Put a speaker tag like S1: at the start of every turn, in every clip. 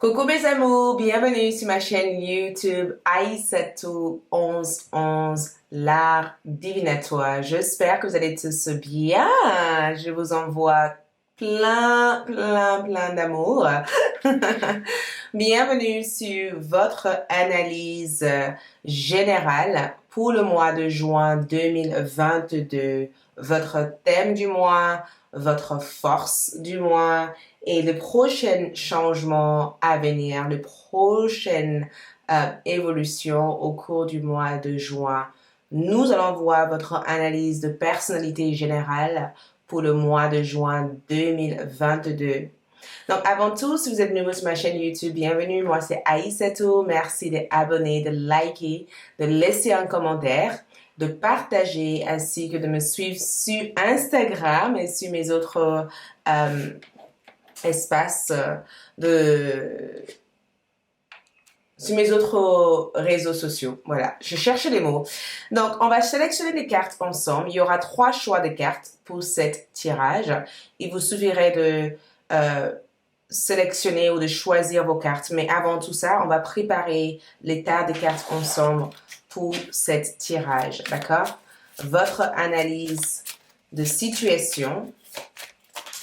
S1: Coucou mes amours, bienvenue sur ma chaîne YouTube Aïssatou1111, l'art divinatoire. J'espère que vous allez tous bien. Je vous envoie plein d'amour. Bienvenue sur votre analyse générale pour le mois de juin 2022. Votre thème du mois, votre force du mois et le prochain changement à venir, le prochaine évolution au cours du mois de juin. Nous allons voir votre analyse de personnalité générale pour le mois de juin 2022. Donc, avant tout, si vous êtes nouveau sur ma chaîne YouTube, bienvenue. Moi, c'est Aïssatou. Merci d'abonner, de liker, de laisser un commentaire, de partager, ainsi que de me suivre sur Instagram et sur mes autres sur mes autres réseaux sociaux. Voilà, je cherche les mots. Donc, on va sélectionner des cartes ensemble. Il y aura 3 choix de cartes pour cet tirage. Il vous suffirait de sélectionner ou de choisir vos cartes. Mais avant tout ça, on va préparer les tas de cartes ensemble pour cet tirage. D'accord? Votre analyse de situation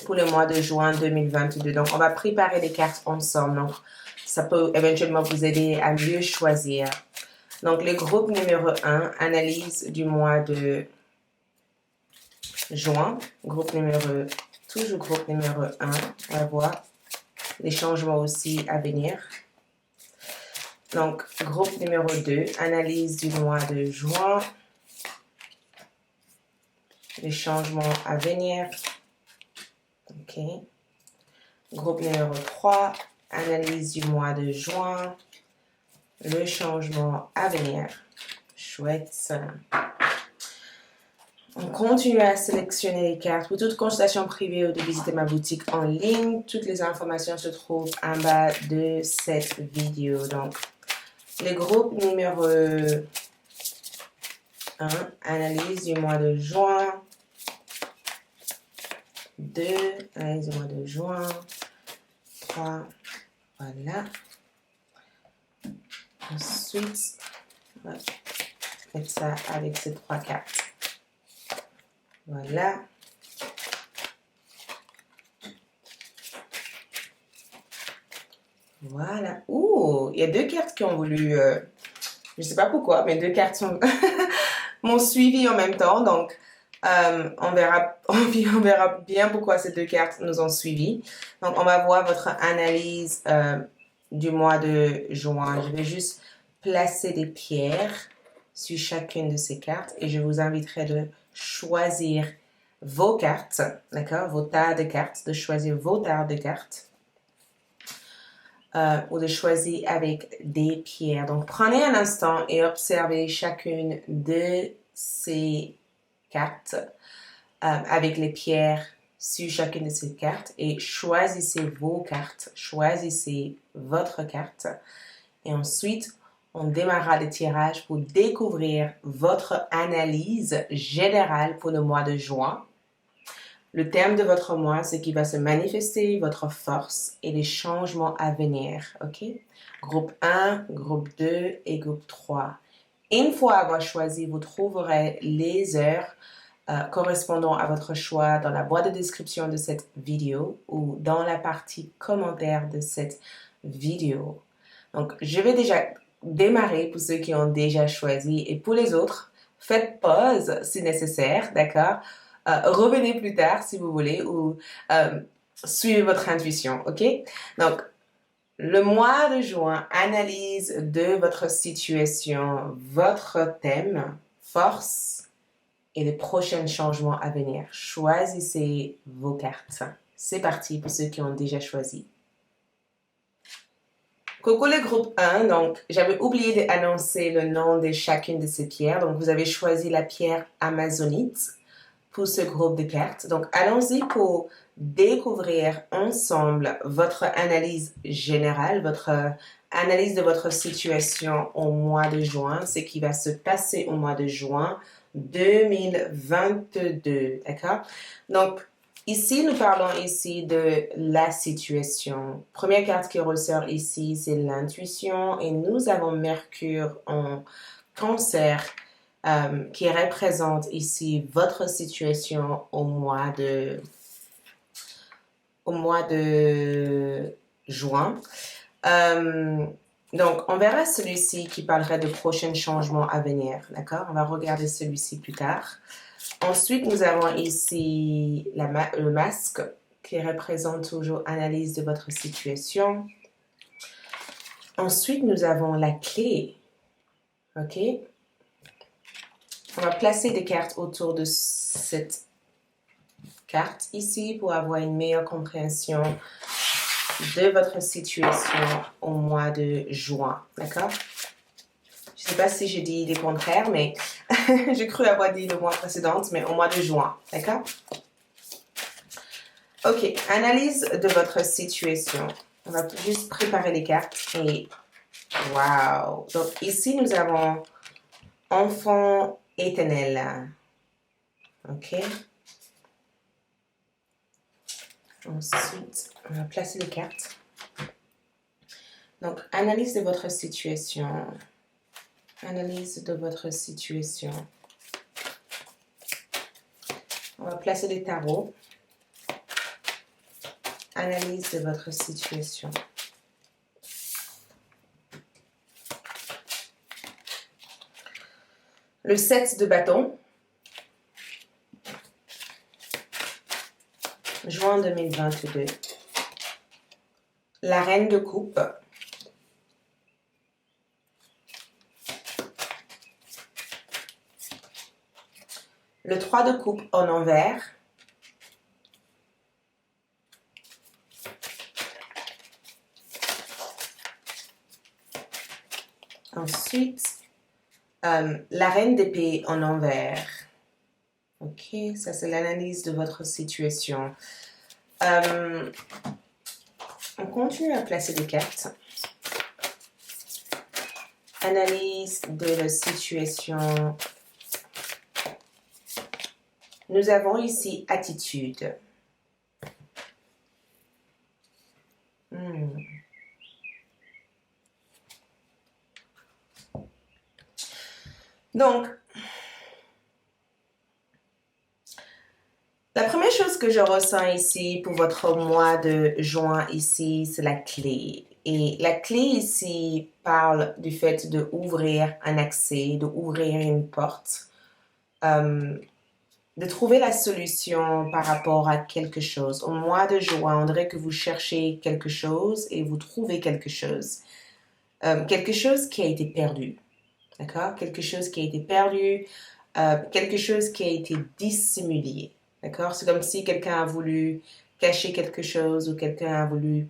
S1: pour le mois de juin 2022. Donc, on va préparer les cartes ensemble. Donc, ça peut éventuellement vous aider à mieux choisir. Donc, le groupe numéro 1, analyse du mois de juin. Toujours groupe numéro 1. On va voir les changements aussi à venir. Donc, groupe numéro 2, analyse du mois de juin. Les changements à venir. OK. Groupe numéro 3, analyse du mois de juin, le changement à venir. Chouette. On continue à sélectionner les cartes. Pour toute consultation privée ou de visiter ma boutique en ligne, toutes les informations se trouvent en bas de cette vidéo. Donc, le groupe numéro 1, analyse du mois de juin. 2, analyse du mois de juin. 3, voilà. Ensuite, on va mettre ça avec ces 3 cartes. Voilà. Voilà. Ouh, il y a 2 cartes qui ont voulu... je ne sais pas pourquoi, mais 2 cartes m'ont suivi en même temps. Donc, on verra bien pourquoi ces 2 cartes nous ont suivis. Donc, on va voir votre analyse du mois de juin. Je vais juste placer des pierres sur chacune de ces cartes et je vous inviterai de choisir vos cartes, d'accord, vos tas de cartes, de choisir vos tas de cartes ou de choisir avec des pierres. Donc, prenez un instant et observez chacune de ces cartes avec les pierres sur chacune de ces cartes et choisissez vos cartes, choisissez votre carte et ensuite on démarrera le tirage pour découvrir votre analyse générale pour le mois de juin. Le thème de votre mois, c'est qui va se manifester, votre force et les changements à venir, ok? Groupe 1, groupe 2 et groupe 3. Une fois avoir choisi, vous trouverez les heures correspondant à votre choix dans la boîte de description de cette vidéo ou dans la partie commentaire de cette vidéo. Donc, je vais déjà démarrer pour ceux qui ont déjà choisi et pour les autres, faites pause si nécessaire, d'accord? Revenez plus tard si vous voulez ou suivez votre intuition, ok? Donc, le mois de juin, analyse de votre situation, votre thème, force et les prochains changements à venir. Choisissez vos cartes. C'est parti pour ceux qui ont déjà choisi. Coucou le groupe 1, donc j'avais oublié d'annoncer le nom de chacune de ces pierres. Donc vous avez choisi la pierre amazonite pour ce groupe de cartes. Donc allons-y pour découvrir ensemble votre analyse générale, votre analyse de votre situation au mois de juin, ce qui va se passer au mois de juin 2022, d'accord? Donc Ici, nous parlons ici de la situation. Première carte qui ressort ici, c'est l'intuition. Et nous avons Mercure en Cancer qui représente ici votre situation au mois de juin. Donc, on verra celui-ci qui parlerait de prochains changements à venir. D'accord? On va regarder celui-ci plus tard. Ensuite, nous avons ici le masque qui représente toujours analyse de votre situation. Ensuite, nous avons la clé. OK? On va placer des cartes autour de cette carte ici pour avoir une meilleure compréhension de votre situation au mois de juin. D'accord? Je ne sais pas si j'ai dit le contraire, mais j'ai cru avoir dit le mois précédent, mais au mois de juin. D'accord? Ok, analyse de votre situation. On va juste préparer les cartes et wow! Donc ici, nous avons enfant éternel. Ok? Ensuite, on va placer les cartes. Donc, analyse de votre situation. Analyse de votre situation. On va placer les tarots. Analyse de votre situation. Le 7 de bâton. Juin 2022. La reine de coupe. Le 3 de coupe en envers. Ensuite, la reine d'épée en envers. Ok, ça c'est l'analyse de votre situation. On continue à placer des cartes. Analyse de la situation. Nous avons ici attitude. Donc, la première chose que je ressens ici pour votre mois de juin ici, c'est la clé. Et la clé ici parle du fait d'ouvrir un accès, d'ouvrir une porte, de trouver la solution par rapport à quelque chose. Au mois de juin, on dirait que vous cherchez quelque chose et vous trouvez quelque chose. Quelque chose qui a été perdu. D'accord? Quelque chose qui a été perdu, quelque chose qui a été dissimulé. D'accord? C'est comme si quelqu'un a voulu cacher quelque chose ou quelqu'un a voulu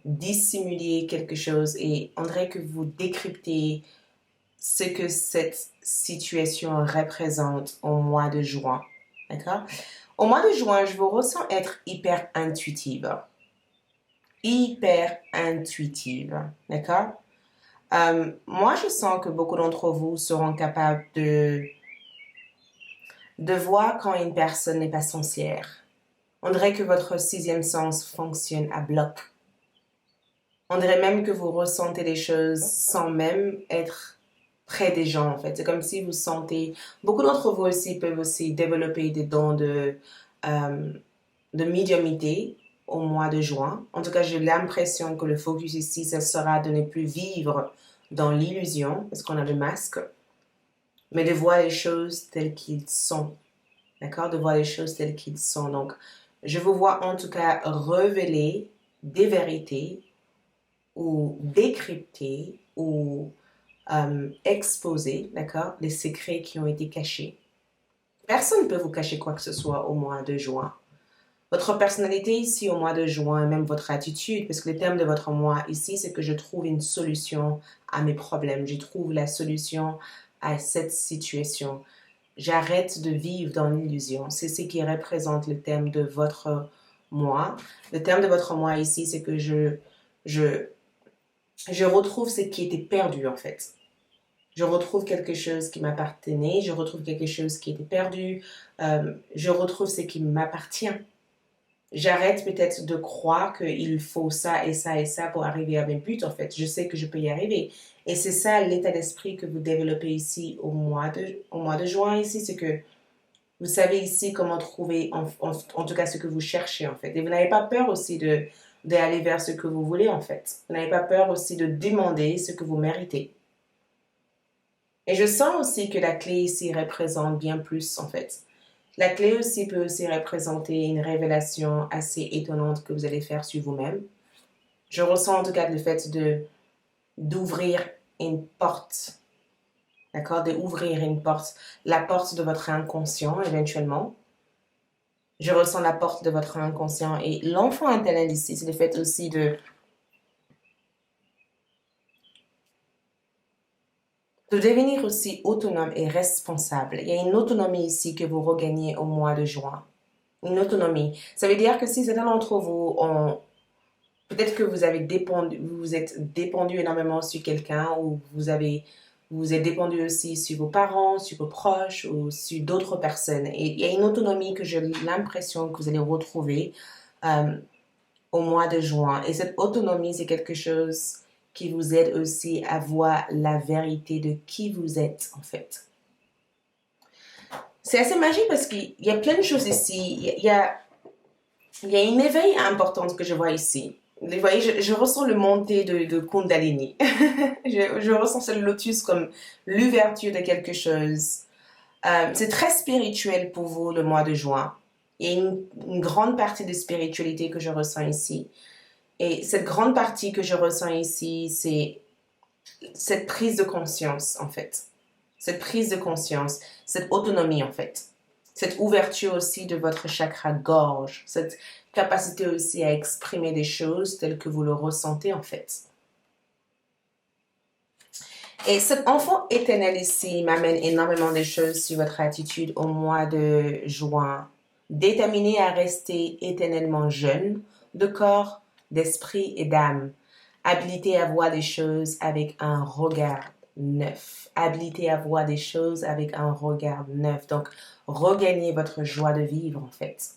S1: dissimuler quelque chose et on dirait que vous décryptez ce que cette situation représente au mois de juin. D'accord? Au mois de juin, je vous ressens être hyper intuitive. Hyper intuitive. D'accord? Moi, je sens que beaucoup d'entre vous seront capables de voir quand une personne n'est pas sincère. On dirait que votre sixième sens fonctionne à bloc. On dirait même que vous ressentez les choses sans même être près des gens, en fait. C'est comme si vous sentez... Beaucoup d'entre vous aussi peuvent aussi développer des dons de médiumnité au mois de juin. En tout cas, j'ai l'impression que le focus ici, ça sera de ne plus vivre dans l'illusion, parce qu'on a le masque, mais de voir les choses telles qu'ils sont. D'accord? De voir les choses telles qu'ils sont. Donc, je vous vois en tout cas révéler des vérités ou décrypter ou exposer, d'accord, les secrets qui ont été cachés. Personne ne peut vous cacher quoi que ce soit au mois de juin. Votre personnalité ici au mois de juin, même votre attitude, parce que le terme de votre mois ici, c'est que je trouve une solution à mes problèmes. Je trouve la solution à cette situation. J'arrête de vivre dans l'illusion. C'est ce qui représente le thème de votre mois. Le thème de votre mois ici, c'est que je retrouve ce qui était perdu en fait. Je retrouve quelque chose qui m'appartenait, je retrouve quelque chose qui était perdu, je retrouve ce qui m'appartient. J'arrête peut-être de croire qu'il faut ça et ça et ça pour arriver à mes buts, en fait. Je sais que je peux y arriver. Et c'est ça l'état d'esprit que vous développez ici au mois de juin, ici, c'est que vous savez ici comment trouver, en tout cas, ce que vous cherchez, en fait. Et vous n'avez pas peur aussi d'aller vers ce que vous voulez, en fait. Vous n'avez pas peur aussi de demander ce que vous méritez. Et je sens aussi que la clé ici représente bien plus, en fait. La clé aussi peut aussi représenter une révélation assez étonnante que vous allez faire sur vous-même. Je ressens en tout cas le fait d'ouvrir une porte, d'accord, d'ouvrir une porte, la porte de votre inconscient éventuellement. Je ressens la porte de votre inconscient et l'enfant interne ici, c'est le fait aussi de devenir aussi autonome et responsable. Il y a une autonomie ici que vous regagnez au mois de juin. Une autonomie. Ça veut dire que si certains d'entre vous ont peut-être que vous êtes dépendu énormément sur quelqu'un ou vous êtes dépendu aussi sur vos parents, sur vos proches ou sur d'autres personnes. Et il y a une autonomie que j'ai l'impression que vous allez retrouver euh, au mois de juin. Et cette autonomie, c'est quelque chose qui vous aide aussi à voir la vérité de qui vous êtes en fait. C'est assez magique parce qu'il y a plein de choses ici. Il y a une éveil importante que je vois ici. Vous voyez, je ressens le montée de Kundalini. Je ressens ce lotus comme l'ouverture de quelque chose. C'est très spirituel pour vous le mois de juin. Il y a une grande partie de spiritualité que je ressens ici. Et cette grande partie que je ressens ici, c'est cette prise de conscience, en fait. Cette prise de conscience, cette autonomie, en fait. Cette ouverture aussi de votre chakra gorge, cette capacité aussi à exprimer des choses telles que vous le ressentez, en fait. Et cet enfant éternel ici m'amène énormément de choses sur votre attitude au mois de juin. Déterminé à rester éternellement jeune, de corps, d'esprit et d'âme. Habilité à voir les choses avec un regard neuf. Habilité à voir des choses avec un regard neuf. Donc, regagnez votre joie de vivre, en fait.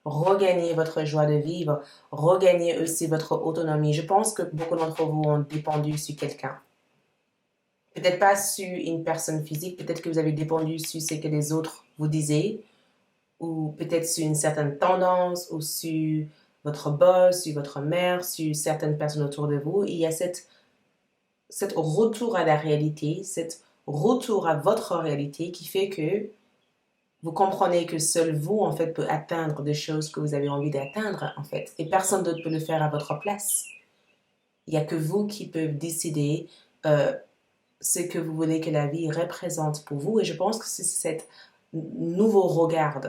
S1: Regagnez votre joie de vivre. Regagnez aussi votre autonomie. Je pense que beaucoup d'entre vous ont dépendu sur quelqu'un. Peut-être pas sur une personne physique, peut-être que vous avez dépendu sur ce que les autres vous disaient, ou peut-être sur une certaine tendance, ou sur votre boss, sur votre mère, sur certaines personnes autour de vous. Et il y a cette retour à la réalité, cet retour à votre réalité qui fait que vous comprenez que seul vous, en fait, peut atteindre des choses que vous avez envie d'atteindre, en fait. Et personne d'autre peut le faire à votre place. Il n'y a que vous qui pouvez décider ce que vous voulez que la vie représente pour vous. Et je pense que c'est cet nouveau regard,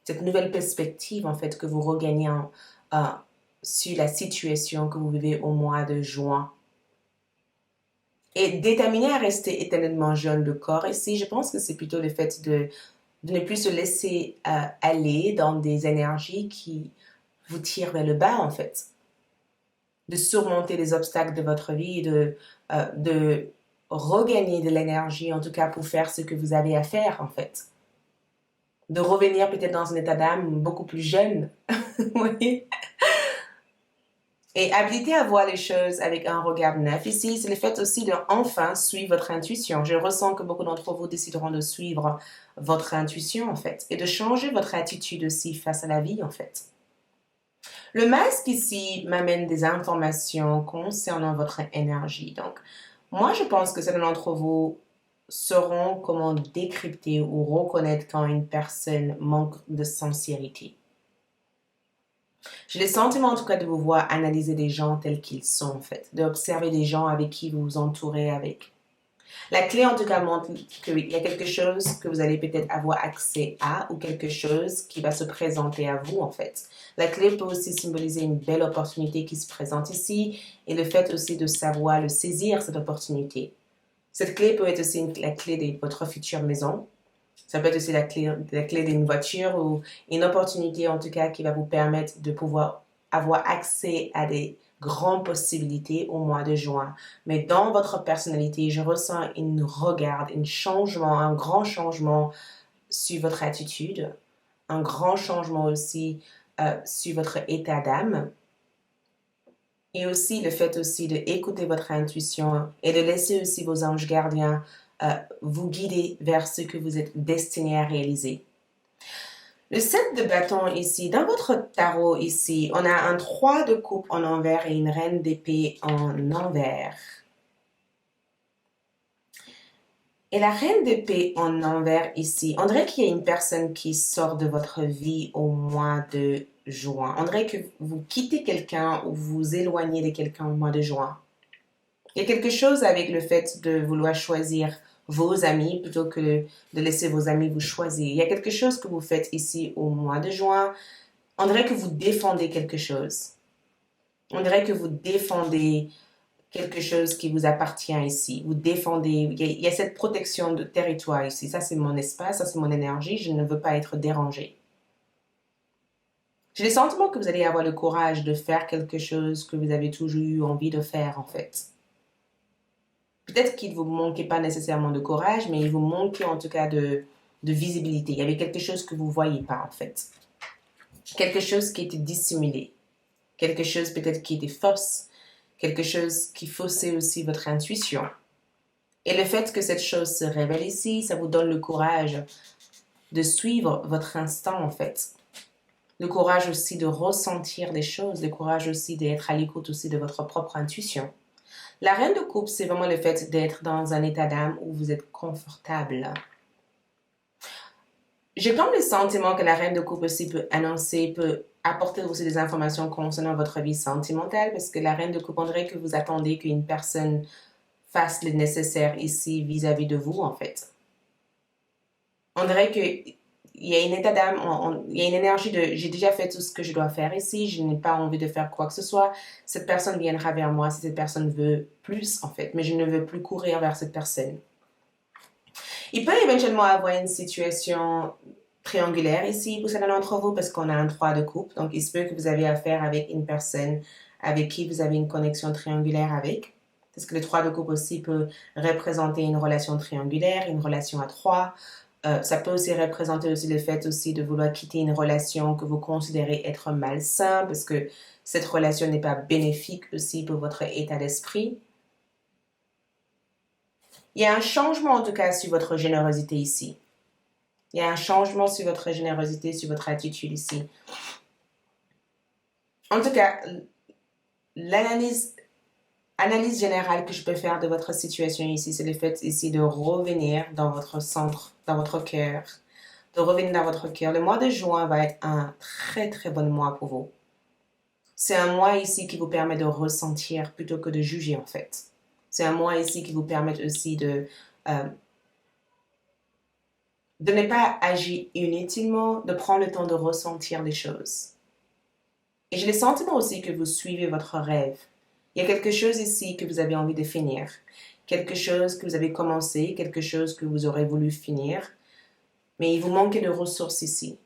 S1: cette nouvelle perspective, en fait, que vous regagnez sur la situation que vous vivez au mois de juin. Et déterminé à rester éternellement jeune de corps, ici, je pense que c'est plutôt le fait de ne plus se laisser aller dans des énergies qui vous tirent vers le bas, en fait. De surmonter les obstacles de votre vie, de regagner de l'énergie, en tout cas pour faire ce que vous avez à faire, en fait. De revenir peut-être dans un état d'âme beaucoup plus jeune, vous voyez? Et habilité à voir les choses avec un regard neuf. Ici, c'est le fait aussi de enfin suivre votre intuition. Je ressens que beaucoup d'entre vous décideront de suivre votre intuition, en fait, et de changer votre attitude aussi face à la vie, en fait. Le masque ici m'amène des informations concernant votre énergie. Donc, moi, je pense que certains d'entre vous sauront comment décrypter ou reconnaître quand une personne manque de sincérité. J'ai le sentiment en tout cas de vous voir analyser des gens tels qu'ils sont en fait, d'observer des gens avec qui vous vous entourez avec. La clé en tout cas montre qu'il y a quelque chose que vous allez peut-être avoir accès à ou quelque chose qui va se présenter à vous en fait. La clé peut aussi symboliser une belle opportunité qui se présente ici et le fait aussi de savoir le saisir cette opportunité. Cette clé peut être aussi la clé de votre future maison. Ça peut être aussi la clé d'une voiture ou une opportunité en tout cas qui va vous permettre de pouvoir avoir accès à des grandes possibilités au mois de juin. Mais dans votre personnalité, je ressens un changement, un grand changement sur votre attitude, un grand changement aussi sur votre état d'âme. Et aussi le fait aussi d'écouter votre intuition et de laisser aussi vos anges gardiens vous guider vers ce que vous êtes destiné à réaliser. Le 7 de bâton ici, dans votre tarot ici, on a un 3 de coupe en envers et une reine d'épée en envers. Et la reine d'épée en envers ici, on dirait qu'il y a une personne qui sort de votre vie au mois de juin. On dirait que vous quittez quelqu'un ou vous éloignez de quelqu'un au mois de juin. Il y a quelque chose avec le fait de vouloir choisir vos amis plutôt que de laisser vos amis vous choisir. Il y a quelque chose que vous faites ici au mois de juin. On dirait que vous défendez quelque chose. On dirait que vous défendez quelque chose qui vous appartient ici. Vous défendez, il y a cette protection de territoire ici. Ça, c'est mon espace, ça, c'est mon énergie. Je ne veux pas être dérangée. J'ai le sentiment que vous allez avoir le courage de faire quelque chose que vous avez toujours eu envie de faire, en fait. Peut-être qu'il ne vous manquait pas nécessairement de courage, mais il vous manquait en tout cas de visibilité. Il y avait quelque chose que vous ne voyez pas, en fait. Quelque chose qui était dissimulé. Quelque chose peut-être qui était fausse. Quelque chose qui faussait aussi votre intuition. Et le fait que cette chose se révèle ici, ça vous donne le courage de suivre votre instinct, en fait. Le courage aussi de ressentir des choses, le courage aussi d'être à l'écoute aussi de votre propre intuition. La reine de coupe, c'est vraiment le fait d'être dans un état d'âme où vous êtes confortable. J'ai comme le sentiment que la reine de coupe aussi peut annoncer, peut apporter aussi des informations concernant votre vie sentimentale, parce que la reine de coupe, on dirait que vous attendez qu'une personne fasse le nécessaire ici vis-à-vis de vous, en fait. On dirait qu'il y a un état d'âme, il y a une énergie de j'ai déjà fait tout ce que je dois faire ici, je n'ai pas envie de faire quoi que ce soit. Cette personne viendra vers moi si cette personne veut plus, en fait, mais je ne veux plus courir vers cette personne. Il peut éventuellement avoir une situation triangulaire ici pour certains d'entre vous parce qu'on a un 3 de coupe. Donc, il se peut que vous avez affaire avec une personne avec qui vous avez une connexion triangulaire avec. Parce que le 3 de coupe aussi peut représenter une relation triangulaire, une relation à 3. Ça peut aussi représenter aussi le fait aussi de vouloir quitter une relation que vous considérez être malsain parce que cette relation n'est pas bénéfique aussi pour votre état d'esprit. Il y a un changement en tout cas sur votre générosité ici. Il y a un changement sur votre générosité, sur votre attitude ici. En tout cas, l'analyse générale que je peux faire de votre situation ici, c'est le fait ici de revenir dans votre centre, dans votre cœur. De revenir dans votre cœur. Le mois de juin va être un très très bon mois pour vous. C'est un mois ici qui vous permet de ressentir plutôt que de juger en fait. C'est un mois ici qui vous permet aussi de ne pas agir inutilement, de prendre le temps de ressentir les choses. Et j'ai le sentiment aussi que vous suivez votre rêve. Il y a quelque chose ici que vous avez envie de finir. Quelque chose que vous avez commencé, quelque chose que vous aurez voulu finir. Mais il vous manque de ressources ici.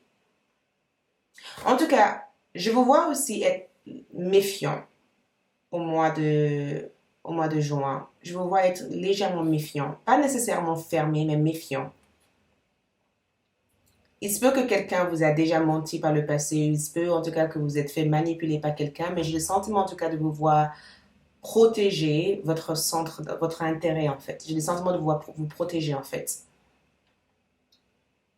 S1: En tout cas, je vous vois aussi être méfiant au mois de juin. Je vous vois être légèrement méfiant. Pas nécessairement fermé, mais méfiant. Il se peut que quelqu'un vous a déjà menti par le passé. Il se peut en tout cas que vous êtes fait manipuler par quelqu'un. Mais j'ai le sentiment en tout cas de vous voir protéger votre centre, votre intérêt en fait. J'ai le sentiment de vous protéger en fait.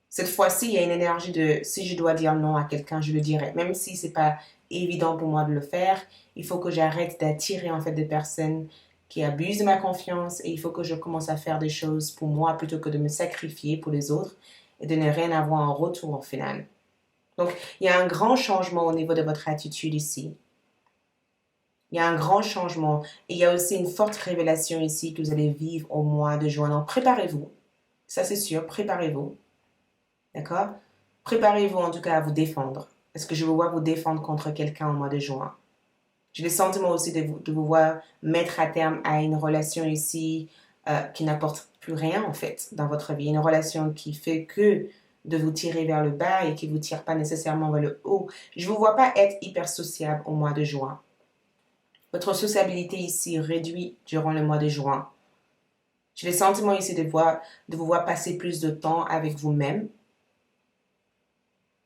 S1: Cette fois-ci, il y a une énergie de si je dois dire non à quelqu'un, je le dirai. Même si c'est pas évident pour moi de le faire, il faut que j'arrête d'attirer en fait des personnes qui abusent de ma confiance et il faut que je commence à faire des choses pour moi plutôt que de me sacrifier pour les autres et de ne rien avoir en retour au final. Donc, il y a un grand changement au niveau de votre attitude ici. Il y a un grand changement et il y a aussi une forte révélation ici que vous allez vivre au mois de juin. Donc, préparez-vous. Ça, c'est sûr, préparez-vous. D'accord? Préparez-vous en tout cas à vous défendre. Parce que je vous vois vous défendre contre quelqu'un au mois de juin. J'ai le sentiment aussi de vous voir mettre à terme à une relation ici qui n'apporte plus rien en fait dans votre vie. Une relation qui fait que de vous tirer vers le bas et qui ne vous tire pas nécessairement vers le haut. Je ne vous vois pas être hyper sociable au mois de juin. Votre sociabilité ici réduit durant le mois de juin. J'ai le sentiment ici de vous voir passer plus de temps avec vous-même.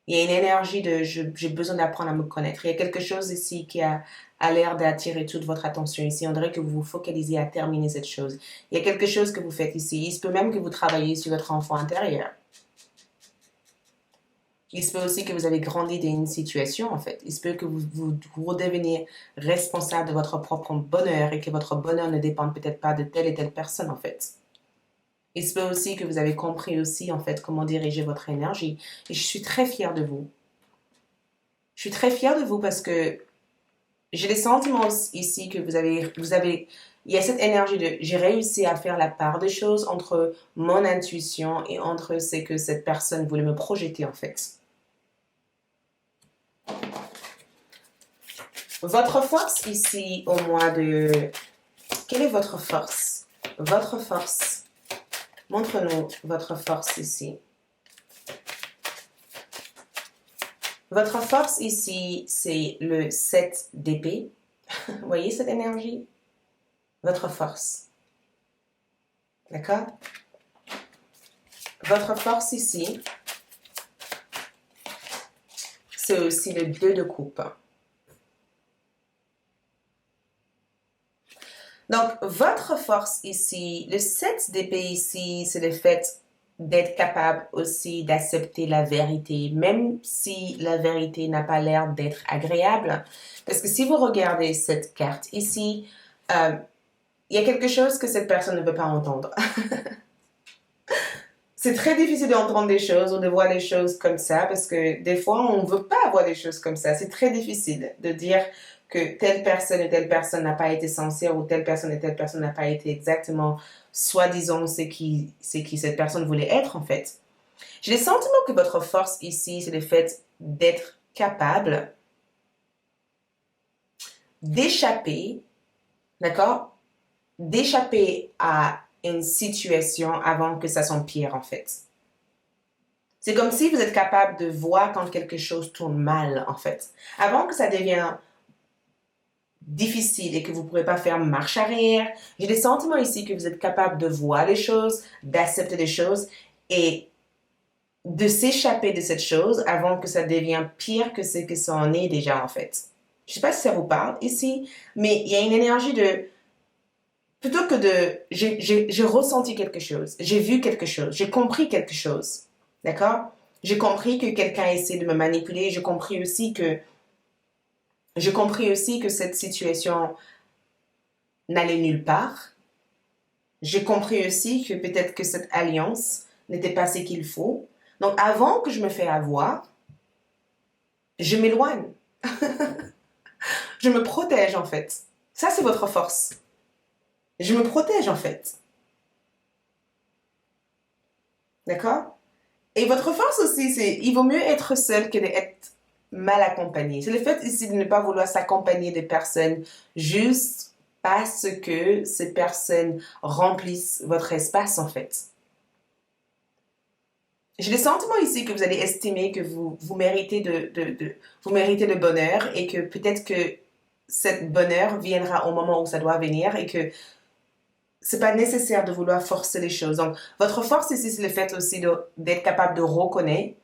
S1: Il y a une énergie de j'ai besoin d'apprendre à me connaître. Il y a quelque chose ici qui a l'air d'attirer toute votre attention ici. On dirait que vous vous focalisez à terminer cette chose. Il y a quelque chose que vous faites ici. Il se peut même que vous travaillez sur votre enfant intérieur. Il se peut aussi que vous avez grandi dans une situation, en fait. Il se peut que vous redeveniez responsable de votre propre bonheur et que votre bonheur ne dépend peut-être pas de telle et telle personne, en fait. Il se peut aussi que vous avez compris aussi, en fait, comment diriger votre énergie. Et je suis très fière de vous. Je suis très fière de vous parce que j'ai le sentiment ici que il y a cette énergie de j'ai réussi à faire la part des choses entre mon intuition et entre ce que cette personne voulait me projeter, en fait. Votre force ici au mois de... Quelle est votre force? Votre force. Montre-nous votre force ici. Votre force ici, c'est le 7 d'épée. Vous voyez cette énergie? Votre force. D'accord? Votre force ici, c'est aussi le 2 de coupe. Donc, votre force ici, le 7 d'épée ici, c'est le fait d'être capable aussi d'accepter la vérité, même si la vérité n'a pas l'air d'être agréable. Parce que si vous regardez cette carte ici, il y a quelque chose que cette personne ne veut pas entendre. C'est très difficile d'entendre des choses ou de voir des choses comme ça parce que des fois, on ne veut pas voir des choses comme ça. C'est très difficile de dire que telle personne et telle personne n'a pas été sincère ou telle personne et telle personne n'a pas été exactement soi-disant ce qui cette personne voulait être en fait. J'ai le sentiment que votre force ici, c'est le fait d'être capable d'échapper, d'accord? D'échapper à une situation avant que ça s'empire en fait. C'est comme si vous êtes capable de voir quand quelque chose tourne mal en fait. Avant que ça devienne difficile et que vous ne pourrez pas faire marche arrière. J'ai des sentiments ici que vous êtes capable de voir les choses, d'accepter les choses et de s'échapper de cette chose avant que ça devienne pire que ce que ça en est déjà en fait. Je ne sais pas si ça vous parle ici, mais il y a une énergie de... Plutôt que de... J'ai ressenti quelque chose, j'ai vu quelque chose, j'ai compris quelque chose. D'accord? J'ai compris que quelqu'un essaie de me manipuler, j'ai compris aussi que cette situation n'allait nulle part. J'ai compris aussi que peut-être que cette alliance n'était pas ce qu'il faut. Donc avant que je me fais avoir, je m'éloigne. Je me protège en fait. Ça c'est votre force. Je me protège en fait. D'accord? Et votre force aussi, c'est il vaut mieux être seul que d'être mal accompagné. C'est le fait ici de ne pas vouloir s'accompagner des personnes juste parce que ces personnes remplissent votre espace en fait. J'ai le sentiment ici que vous allez estimer que vous méritez vous méritez le bonheur et que peut-être que ce bonheur viendra au moment où ça doit venir et que c'est pas nécessaire de vouloir forcer les choses. Donc, votre force ici, c'est le fait aussi d'être capable de reconnaître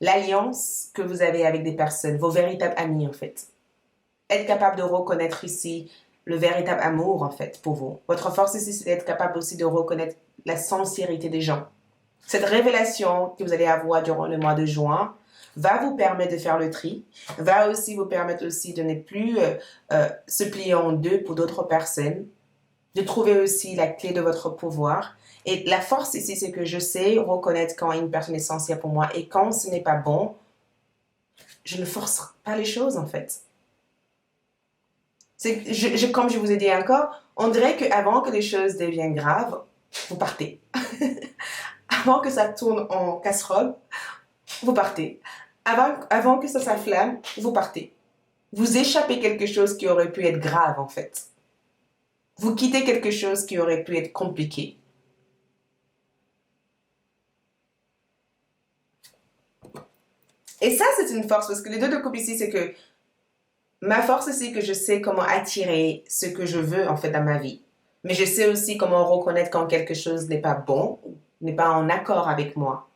S1: l'alliance que vous avez avec des personnes, vos véritables amis en fait. Être capable de reconnaître ici le véritable amour en fait pour vous. Votre force ici, c'est d'être capable aussi de reconnaître la sincérité des gens. Cette révélation que vous allez avoir durant le mois de juin va vous permettre de faire le tri, va aussi vous permettre aussi de ne plus se plier en deux pour d'autres personnes, de trouver aussi la clé de votre pouvoir. Et la force ici, c'est que je sais reconnaître quand une personne est sincère pour moi et quand ce n'est pas bon, je ne force pas les choses en fait. Comme je vous ai dit encore, on dirait qu'avant que les choses deviennent graves, vous partez. Avant que ça tourne en casserole, vous partez. Avant que ça s'enflamme, vous partez. Vous échappez quelque chose qui aurait pu être grave en fait. Vous quittez quelque chose qui aurait pu être compliqué. Et ça, c'est une force parce que les deux de coupe ici, c'est que ma force ici, que je sais comment attirer ce que je veux en fait dans ma vie. Mais je sais aussi comment reconnaître quand quelque chose n'est pas bon, n'est pas en accord avec moi.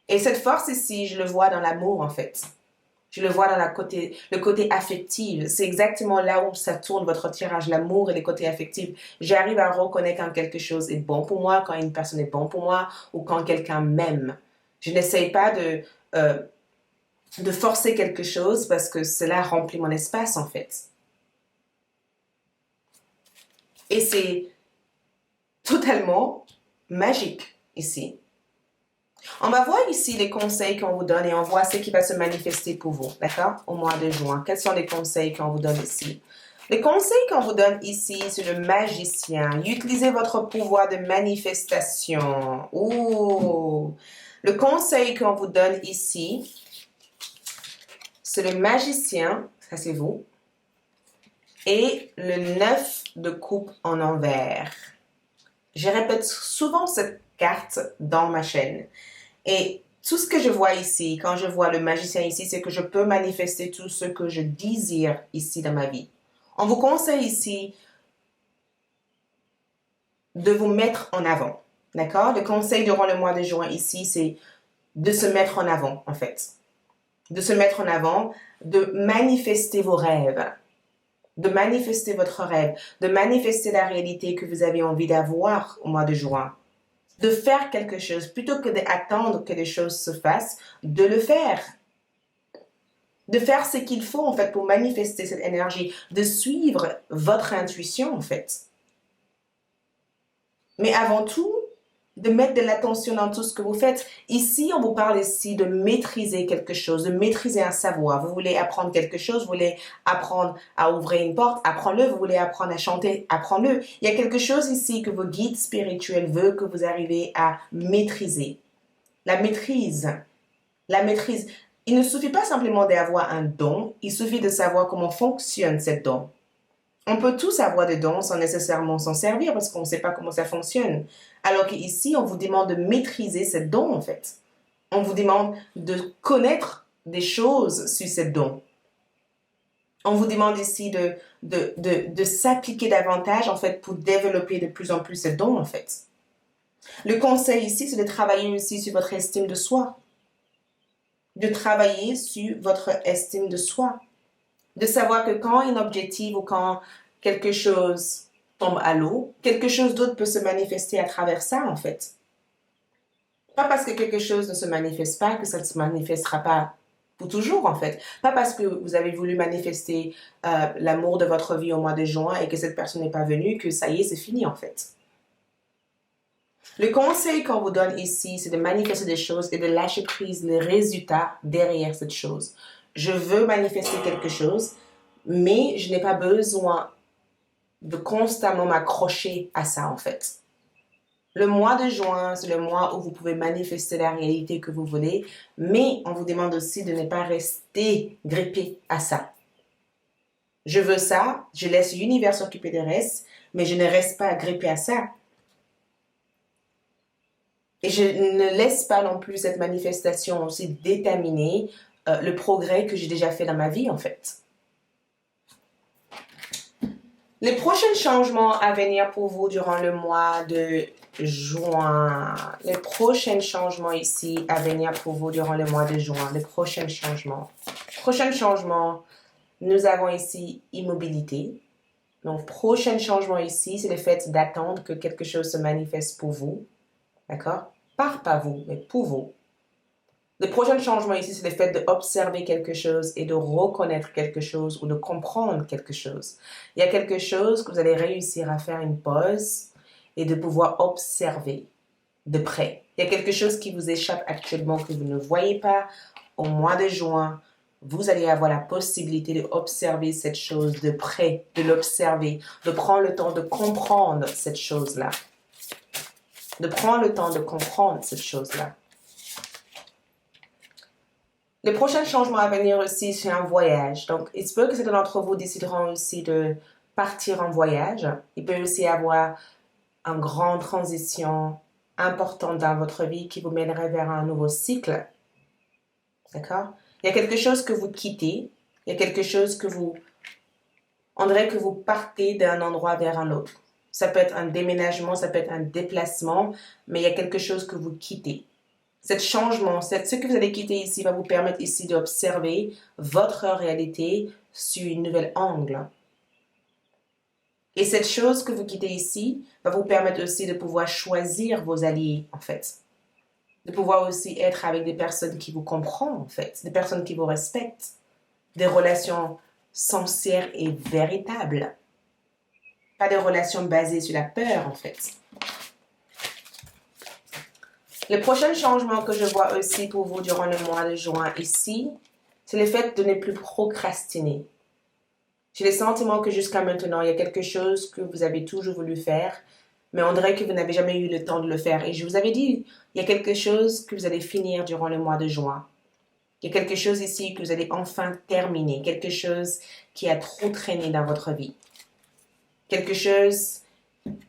S1: Et cette force ici, je le vois dans l'amour en fait. Je le vois dans le côté affectif. C'est exactement là où ça tourne votre tirage, l'amour et le côté affectif. J'arrive à reconnaître quand quelque chose est bon pour moi, quand une personne est bon pour moi ou quand quelqu'un m'aime. Je n'essaye pas de forcer quelque chose parce que cela remplit mon espace en fait. Et c'est totalement magique ici. On va voir ici les conseils qu'on vous donne et on voit ce qui va se manifester pour vous, d'accord, au mois de juin. Quels sont les conseils qu'on vous donne ici? Les conseils qu'on vous donne ici, c'est le magicien. Utilisez votre pouvoir de manifestation. Ouh! Le conseil qu'on vous donne ici, c'est le magicien, ça c'est vous, et le 9 de coupe en envers. Je répète souvent cette carte dans ma chaîne. Et tout ce que je vois ici, quand je vois le magicien ici, c'est que je peux manifester tout ce que je désire ici dans ma vie. On vous conseille ici de vous mettre en avant. D'accord? Le conseil durant le mois de juin ici, c'est de se mettre en avant, en fait. De se mettre en avant, de manifester vos rêves, de manifester votre rêve, de manifester la réalité que vous avez envie d'avoir au mois de juin. De faire quelque chose, plutôt que d'attendre que les choses se fassent, de le faire. De faire ce qu'il faut, en fait, pour manifester cette énergie, de suivre votre intuition, en fait. Mais avant tout, de mettre de l'attention dans tout ce que vous faites. Ici, on vous parle ici de maîtriser quelque chose, de maîtriser un savoir. Vous voulez apprendre quelque chose, vous voulez apprendre à ouvrir une porte, apprenez-le. Vous voulez apprendre à chanter, apprenez-le. Il y a quelque chose ici que vos guides spirituels veulent que vous arrivez à maîtriser. La maîtrise. La maîtrise. Il ne suffit pas simplement d'avoir un don, il suffit de savoir comment fonctionne ce don. On peut tous avoir des dons sans nécessairement s'en servir parce qu'on ne sait pas comment ça fonctionne. Alors qu'ici, on vous demande de maîtriser ce don en fait. On vous demande de connaître des choses sur ce don. On vous demande ici de s'appliquer davantage en fait pour développer de plus en plus ce don en fait. Le conseil ici, c'est de travailler aussi sur votre estime de soi. De travailler sur votre estime de soi. De savoir que quand un objectif ou quand quelque chose tombe à l'eau, quelque chose d'autre peut se manifester à travers ça, en fait. Pas parce que quelque chose ne se manifeste pas que ça ne se manifestera pas pour toujours, en fait. Pas parce que vous avez voulu manifester l'amour de votre vie au mois de juin et que cette personne n'est pas venue que ça y est, c'est fini, en fait. Le conseil qu'on vous donne ici, c'est de manifester des choses et de lâcher prise les résultats derrière cette chose. Je veux manifester quelque chose, mais je n'ai pas besoin de constamment m'accrocher à ça en fait. Le mois de juin, c'est le mois où vous pouvez manifester la réalité que vous voulez, mais on vous demande aussi de ne pas rester grippé à ça. Je veux ça, je laisse l'univers s'occuper du reste, mais je ne reste pas grippé à ça. Et je ne laisse pas non plus cette manifestation aussi déterminer le progrès que j'ai déjà fait dans ma vie en fait. Les prochains changements à venir pour vous durant le mois de juin. Les prochains changements ici à venir pour vous durant le mois de juin. Les prochains changements. Prochain changement, nous avons ici immobilité. Donc, prochain changement ici, c'est le fait d'attendre que quelque chose se manifeste pour vous. D'accord? Pas vous, mais pour vous. Le prochain changement ici, c'est le fait d'observer quelque chose et de reconnaître quelque chose ou de comprendre quelque chose. Il y a quelque chose que vous allez réussir à faire une pause et de pouvoir observer de près. Il y a quelque chose qui vous échappe actuellement que vous ne voyez pas. Au mois de juin, vous allez avoir la possibilité d'observer cette chose de près, de l'observer, de prendre le temps de comprendre cette chose-là. De prendre le temps de comprendre cette chose-là. Les prochains changements à venir aussi, c'est un voyage. Donc, il se peut que certains d'entre vous décideront aussi de partir en voyage. Il peut aussi y avoir une grande transition importante dans votre vie qui vous mènerait vers un nouveau cycle. D'accord? Il y a quelque chose que vous quittez. Il y a quelque chose que vous... On dirait que vous partez d'un endroit vers un autre. Ça peut être un déménagement, ça peut être un déplacement, mais il y a quelque chose que vous quittez. Ce changement, ce que vous allez quitter ici va vous permettre ici d'observer votre réalité sur un nouvel angle. Et cette chose que vous quittez ici va vous permettre aussi de pouvoir choisir vos alliés, en fait. De pouvoir aussi être avec des personnes qui vous comprennent, en fait. Des personnes qui vous respectent. Des relations sincères et véritables. Pas des relations basées sur la peur, en fait. Le prochain changement que je vois aussi pour vous durant le mois de juin ici, c'est le fait de ne plus procrastiner. J'ai le sentiment que jusqu'à maintenant, il y a quelque chose que vous avez toujours voulu faire, mais on dirait que vous n'avez jamais eu le temps de le faire. Et je vous avais dit, il y a quelque chose que vous allez finir durant le mois de juin. Il y a quelque chose ici que vous allez enfin terminer, quelque chose qui a trop traîné dans votre vie. Quelque chose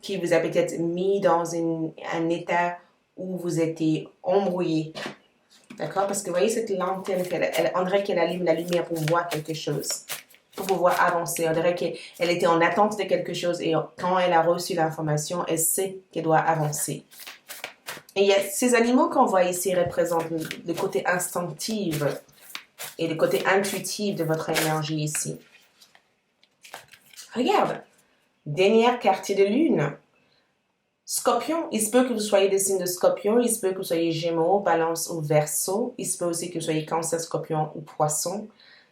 S1: qui vous a peut-être mis dans un état où vous étiez embrouillé. D'accord? Parce que vous voyez cette lanterne, on dirait qu'elle allume la lumière pour voir quelque chose, pour pouvoir avancer. On dirait qu'elle était en attente de quelque chose et quand elle a reçu l'information, elle sait qu'elle doit avancer. Et il y a ces animaux qu'on voit ici représentent le côté instinctif et le côté intuitif de votre énergie ici. Regarde, dernier quartier de lune. Scorpion, il se peut que vous soyez des signes de Scorpion, il se peut que vous soyez Gémeaux, Balance ou Verseau, il se peut aussi que vous soyez Cancer, Scorpion ou Poisson.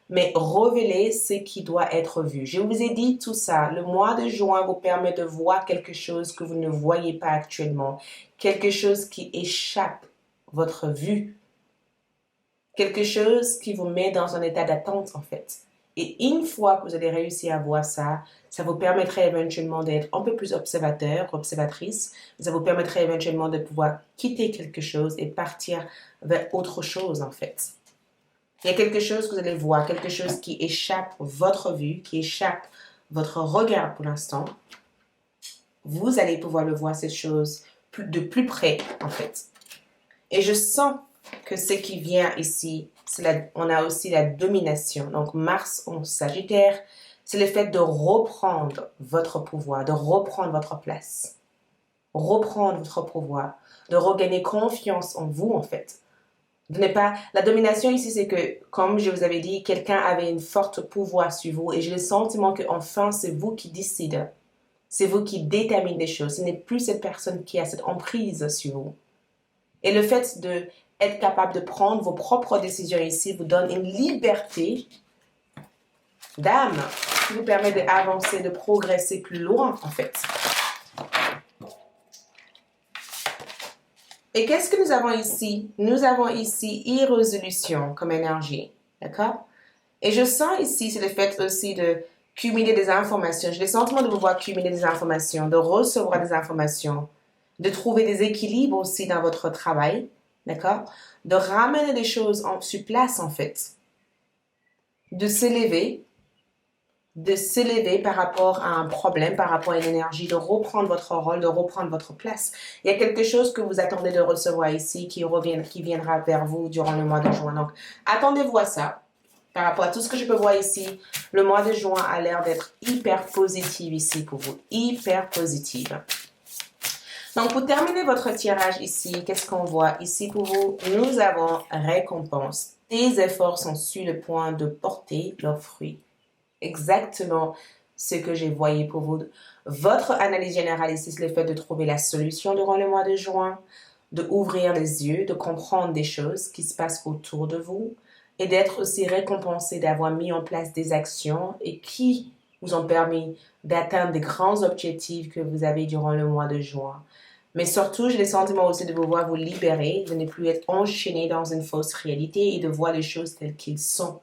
S1: Mais révélez ce qui doit être vu. Je vous ai dit tout ça. Le mois de juin vous permet de voir quelque chose que vous ne voyez pas actuellement. Quelque chose qui échappe votre vue. Quelque chose qui vous met dans un état d'attente en fait. Et une fois que vous allez réussir à voir ça, ça vous permettrait éventuellement d'être un peu plus observateur, observatrice. Ça vous permettrait éventuellement de pouvoir quitter quelque chose et partir vers autre chose en fait. Il y a quelque chose que vous allez voir, quelque chose qui échappe votre vue, qui échappe votre regard pour l'instant. Vous allez pouvoir le voir, cette chose, de plus près, en fait. Et je sens que ce qui vient ici, on a aussi la domination. Donc, Mars en Sagittaire, c'est le fait de reprendre votre pouvoir, de reprendre votre place. Reprendre votre pouvoir, de regagner confiance en vous, en fait. La domination ici, c'est que, comme je vous avais dit, quelqu'un avait une forte pouvoir sur vous et j'ai le sentiment que enfin c'est vous qui décidez. C'est vous qui déterminez les choses. Ce n'est plus cette personne qui a cette emprise sur vous. Et le fait d'être capable de prendre vos propres décisions ici vous donne une liberté d'âme qui vous permet d'avancer, de progresser plus loin, en fait. Et qu'est-ce que nous avons ici? Nous avons ici irrésolution comme énergie. D'accord? Et je sens ici, c'est le fait aussi de cumuler des informations. J'ai le sentiment de pouvoir cumuler des informations, de recevoir des informations, de trouver des équilibres aussi dans votre travail. D'accord? De ramener des choses sur place, en fait. De s'élever par rapport à un problème, par rapport à une énergie, de reprendre votre rôle, de reprendre votre place. Il y a quelque chose que vous attendez de recevoir ici qui viendra vers vous durant le mois de juin. Donc, attendez-vous à ça. Par rapport à tout ce que je peux voir ici, le mois de juin a l'air d'être hyper positif ici pour vous. Hyper positive. Donc, pour terminer votre tirage ici, qu'est-ce qu'on voit ici pour vous? Nous avons récompense. Tes efforts sont sur le point de porter leurs fruits. Exactement ce que j'ai voyé pour vous. Votre analyse générale ici, c'est le fait de trouver la solution durant le mois de juin, de ouvrir les yeux, de comprendre des choses qui se passent autour de vous et d'être aussi récompensé d'avoir mis en place des actions et qui vous ont permis d'atteindre des grands objectifs que vous avez durant le mois de juin. Mais surtout, j'ai le sentiment aussi de pouvoir vous libérer, de ne plus être enchaîné dans une fausse réalité et de voir les choses telles qu'elles sont.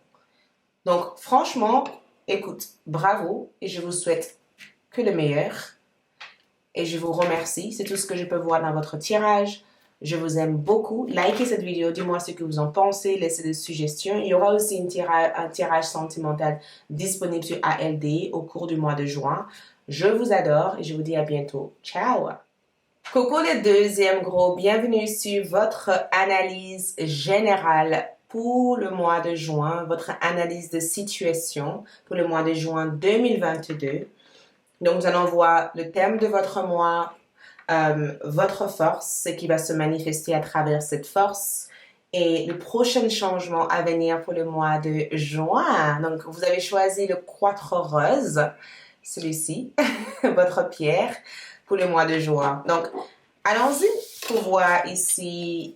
S1: Donc, franchement, écoute, bravo et je vous souhaite que le meilleur. Et je vous remercie. C'est tout ce que je peux voir dans votre tirage. Je vous aime beaucoup. Likez cette vidéo. Dis-moi ce que vous en pensez. Laissez des suggestions. Il y aura aussi un tirage sentimental disponible sur ALD au cours du mois de juin. Je vous adore et je vous dis à bientôt. Ciao! Coucou les deuxièmes gros. Bienvenue sur votre analyse générale pour le mois de juin, votre analyse de situation pour le mois de juin 2022. Donc, nous allons voir le thème de votre mois, votre force, ce qui va se manifester à travers cette force et le prochain changement à venir pour le mois de juin. Donc, vous avez choisi le 4 rose, celui-ci, votre pierre, pour le mois de juin. Donc, allons-y pour voir ici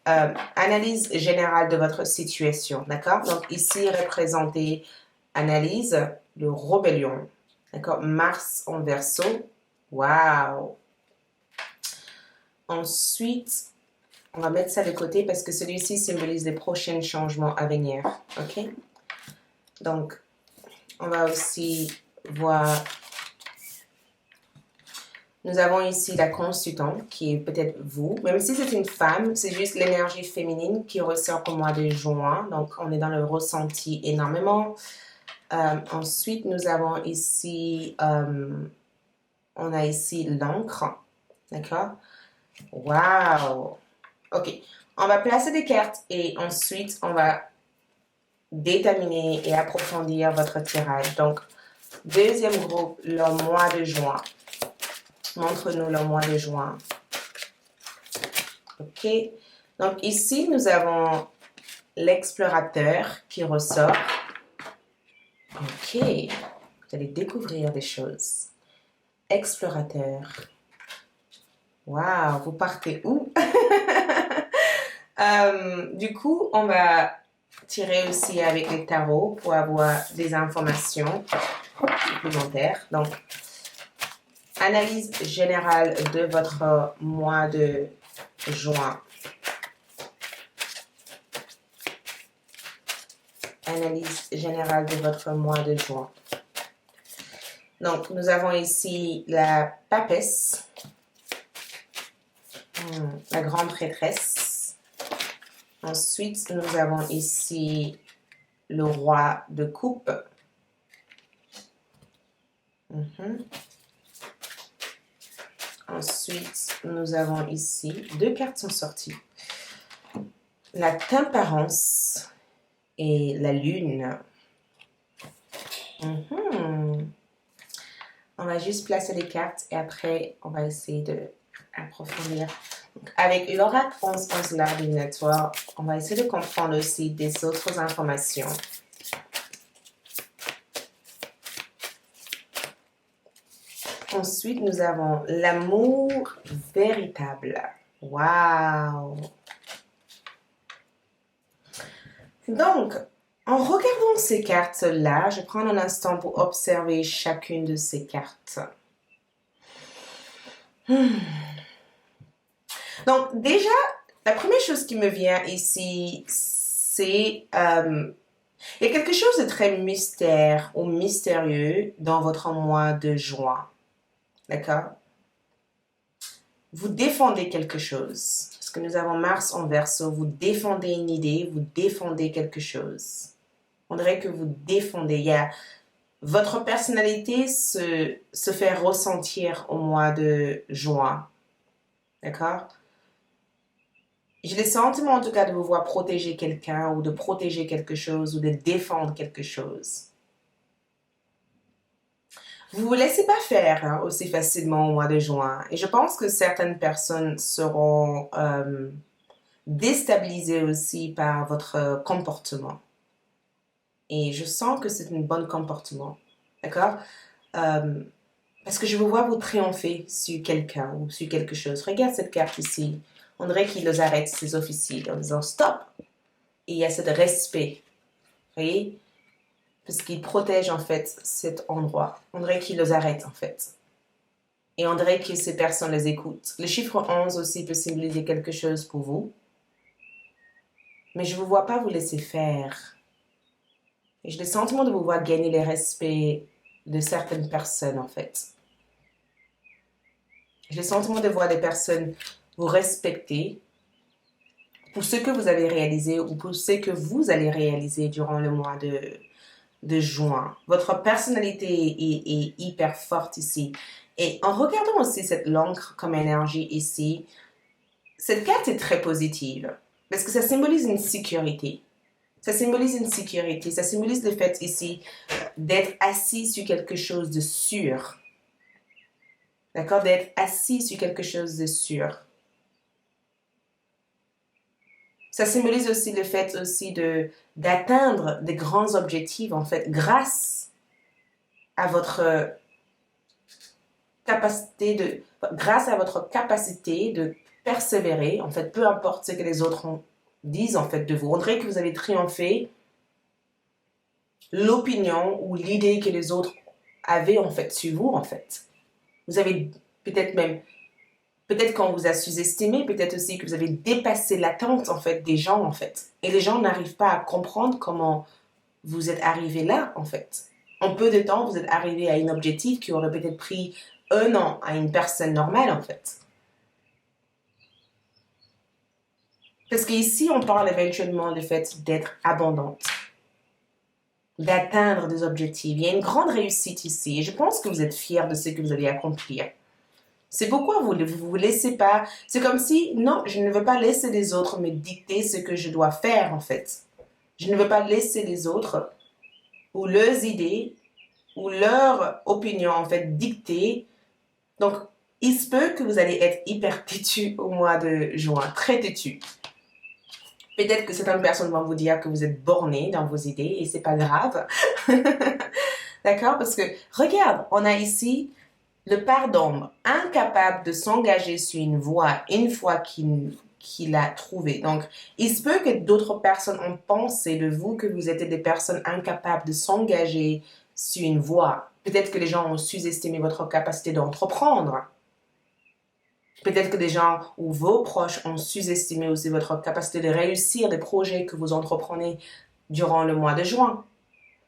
S1: analyse générale de votre situation, d'accord? Donc, ici, représenté analyse le rébellion, d'accord? Mars en Verseau, waouh! Ensuite, on va mettre ça de côté parce que celui-ci symbolise les prochains changements à venir, ok? Donc, on va aussi voir. Nous avons ici la consultante qui est peut-être vous. Même si c'est une femme, c'est juste l'énergie féminine qui ressort au mois de juin. Donc, on est dans le ressenti énormément. Ensuite, nous avons ici, on a ici l'encre. D'accord? Wow! Ok. On va placer des cartes et ensuite, on va déterminer et approfondir votre tirage. Donc, deuxième groupe, le mois de juin. Montre-nous le mois de juin. OK. Donc, ici, nous avons l'explorateur qui ressort. OK. Vous allez découvrir des choses. Explorateur. Wow, vous partez où? Du coup, on va tirer aussi avec les tarots pour avoir des informations supplémentaires. Donc, analyse générale de votre mois de juin. Analyse générale de votre mois de juin. Donc, nous avons ici la papesse, la grande prêtresse. Ensuite, nous avons ici le roi de coupe. Ensuite, nous avons ici, deux cartes sont sorties. La tempérance et la lune. On va juste placer les cartes et après, on va essayer d'approfondir. Avec l'oracle 11-11 Love Network, on va essayer de comprendre aussi des autres informations. Ensuite, nous avons l'amour véritable. Wow! Donc, en regardant ces cartes-là, je prends un instant pour observer chacune de ces cartes. Donc, déjà, la première chose qui me vient ici, c'est... il y a quelque chose de très mystère ou mystérieux dans votre mois de juin. D'accord? Vous défendez quelque chose. Parce que nous avons Mars en Verseau. Vous défendez une idée, vous défendez quelque chose. On dirait que vous défendez. Votre personnalité se fait ressentir au mois de juin. D'accord? J'ai le sentiment en tout cas de vous voir protéger quelqu'un ou de protéger quelque chose ou de défendre quelque chose. Vous ne vous laissez pas faire aussi facilement au mois de juin. Et je pense que certaines personnes seront déstabilisées aussi par votre comportement. Et je sens que c'est un bon comportement. D'accord? Parce que je vous vois vous triompher sur quelqu'un ou sur quelque chose. Regarde cette carte ici. On dirait qu'il les arrête, ces officiers, en disant stop. Et il y a ce respect. Vous voyez? Parce qu'il protège en fait cet endroit. On dirait qu'il les arrête en fait. Et on dirait que ces personnes les écoutent. Le chiffre 11 aussi peut symboliser quelque chose pour vous. Mais je ne vous vois pas vous laisser faire. Et j'ai le sentiment de vous voir gagner le respect de certaines personnes en fait. J'ai le sentiment de voir des personnes vous respecter pour ce que vous avez réalisé ou pour ce que vous allez réaliser durant le mois de juin. Votre personnalité est hyper forte ici. Et en regardant aussi cette l'encre comme énergie ici, cette carte est très positive parce que ça symbolise une sécurité. Ça symbolise une sécurité. Ça symbolise le fait ici d'être assis sur quelque chose de sûr. D'accord? D'être assis sur quelque chose de sûr. Ça symbolise aussi le fait aussi d'atteindre des grands objectifs, en fait, grâce à votre capacité de persévérer, en fait, peu importe ce que les autres disent, en fait, de vous. On dirait que vous avez triomphé l'opinion ou l'idée que les autres avaient, en fait, sur vous, en fait. Vous avez peut-être qu'on vous a sous-estimé, peut-être aussi que vous avez dépassé l'attente, en fait, des gens, en fait. Et les gens n'arrivent pas à comprendre comment vous êtes arrivé là, en fait. En peu de temps, vous êtes arrivé à un objectif qui aurait peut-être pris 1 an à une personne normale, en fait. Parce qu'ici, on parle éventuellement du fait d'être abondante, d'atteindre des objectifs. Il y a une grande réussite ici et je pense que vous êtes fiers de ce que vous allez accomplir. C'est pourquoi vous ne vous laissez pas... C'est comme si, non, je ne veux pas laisser les autres me dicter ce que je dois faire, en fait. Je ne veux pas laisser les autres ou leurs idées ou leur opinion, en fait, dicter. Donc, il se peut que vous allez être hyper têtu au mois de juin, très têtu. Peut-être que certaines personnes vont vous dire que vous êtes borné dans vos idées et c'est pas grave. D'accord? Parce que, regarde, on a ici le part d'ombre, incapable de s'engager sur une voie une fois qu'il l'a trouvée. Donc, il se peut que d'autres personnes ont pensé de vous que vous êtes des personnes incapables de s'engager sur une voie. Peut-être que les gens ont sous-estimé votre capacité d'entreprendre. Peut-être que des gens ou vos proches ont sous-estimé aussi votre capacité de réussir des projets que vous entreprenez durant le mois de juin.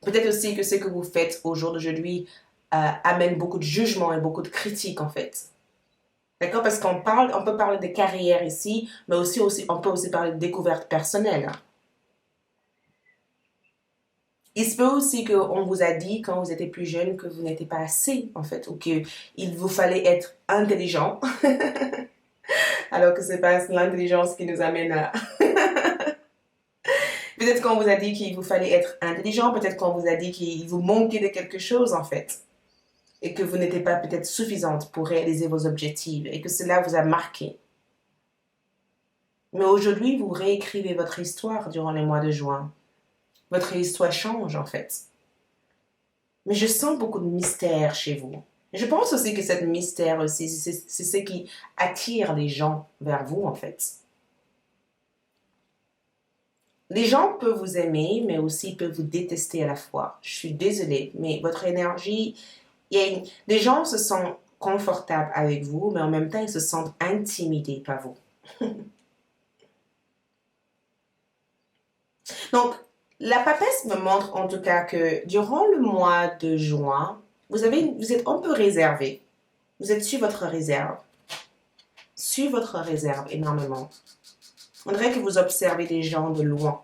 S1: Peut-être aussi que ce que vous faites au jour d'aujourd'hui amène beaucoup de jugement et beaucoup de critiques en fait. D'accord? Parce on peut parler de carrière ici, mais on peut aussi parler de découverte personnelle. Il se peut aussi qu'on vous a dit quand vous étiez plus jeune que vous n'étiez pas assez en fait, ou qu'il vous fallait être intelligent. Alors que c'est pas l'intelligence qui nous amène à... Peut-être qu'on vous a dit qu'il vous fallait être intelligent, peut-être qu'on vous a dit qu'il vous manquait de quelque chose en fait. Et que vous n'étiez pas peut-être suffisante pour réaliser vos objectifs et que cela vous a marqué. Mais aujourd'hui, vous réécrivez votre histoire durant les mois de juin. Votre histoire change en fait. Mais je sens beaucoup de mystère chez vous. Je pense aussi que cette mystère aussi, c'est ce qui attire les gens vers vous en fait. Les gens peuvent vous aimer, mais aussi peuvent vous détester à la fois. Je suis désolée, mais votre énergie, les gens se sentent confortables avec vous, mais en même temps, ils se sentent intimidés par vous. Donc, la papesse me montre en tout cas que durant le mois de juin, vous êtes un peu réservé. Vous êtes sur votre réserve. Sur votre réserve énormément. On dirait que vous observez des gens de loin.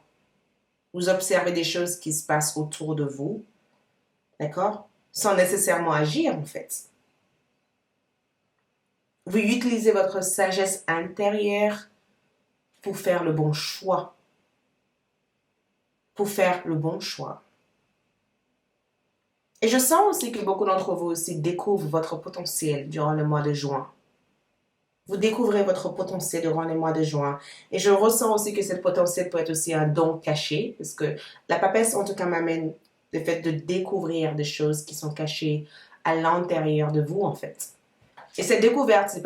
S1: Vous observez des choses qui se passent autour de vous. D'accord? Sans nécessairement agir en fait. Vous utilisez votre sagesse intérieure pour faire le bon choix. Pour faire le bon choix. Et je sens aussi que beaucoup d'entre vous aussi découvrent votre potentiel durant le mois de juin. Vous découvrez votre potentiel durant le mois de juin. Et je ressens aussi que ce potentiel peut être aussi un don caché, parce que la papesse, en tout cas, m'amène le fait de découvrir des choses qui sont cachées à l'intérieur de vous, en fait. Et cette découverte, c'est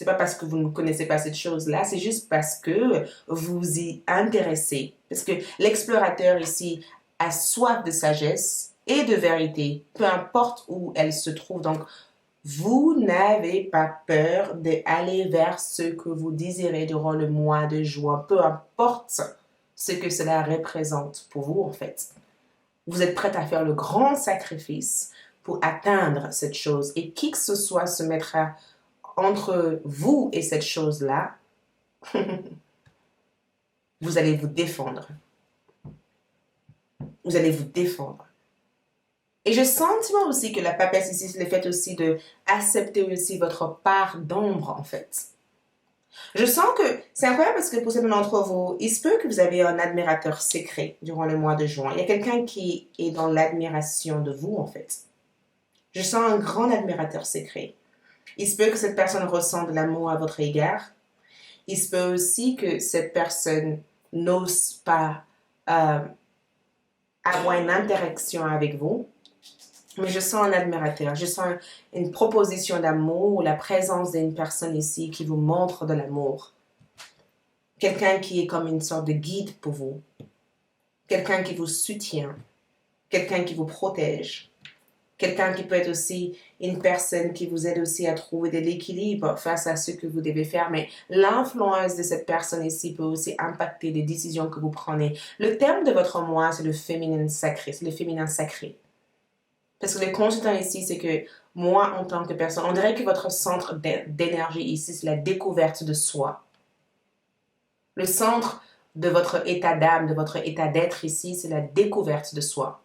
S1: pas parce que vous ne connaissez pas cette chose-là, c'est juste parce que vous y intéressez. Parce que l'explorateur ici a soif de sagesse et de vérité, peu importe où elle se trouve. Donc, vous n'avez pas peur d'aller vers ce que vous désirez durant le mois de juin, peu importe ce que cela représente pour vous en fait. Vous êtes prête à faire le grand sacrifice pour atteindre cette chose et qui que ce soit se mettra entre vous et cette chose-là, vous allez vous défendre. Vous allez vous défendre. Et je sens aussi que la papesse ici, c'est le fait aussi de accepter aussi votre part d'ombre, en fait. Je sens que c'est incroyable parce que pour certains d'entre vous, il se peut que vous avez un admirateur secret durant le mois de juin. Il y a quelqu'un qui est dans l'admiration de vous, en fait. Je sens un grand admirateur secret. Il se peut que cette personne ressente de l'amour à votre égard. Il se peut aussi que cette personne n'ose pas avoir une interaction avec vous. Mais je sens un admirateur, je sens une proposition d'amour ou la présence d'une personne ici qui vous montre de l'amour. Quelqu'un qui est comme une sorte de guide pour vous. Quelqu'un qui vous soutient. Quelqu'un qui vous protège. Quelqu'un qui peut être aussi une personne qui vous aide aussi à trouver de l'équilibre face à ce que vous devez faire. Mais l'influence de cette personne ici peut aussi impacter les décisions que vous prenez. Le terme de votre moi, c'est le féminin sacré. C'est le féminin sacré. Parce que le consultant ici, c'est que moi, en tant que personne, on dirait que votre centre d'énergie ici, c'est la découverte de soi. Le centre de votre état d'âme, de votre état d'être ici, c'est la découverte de soi.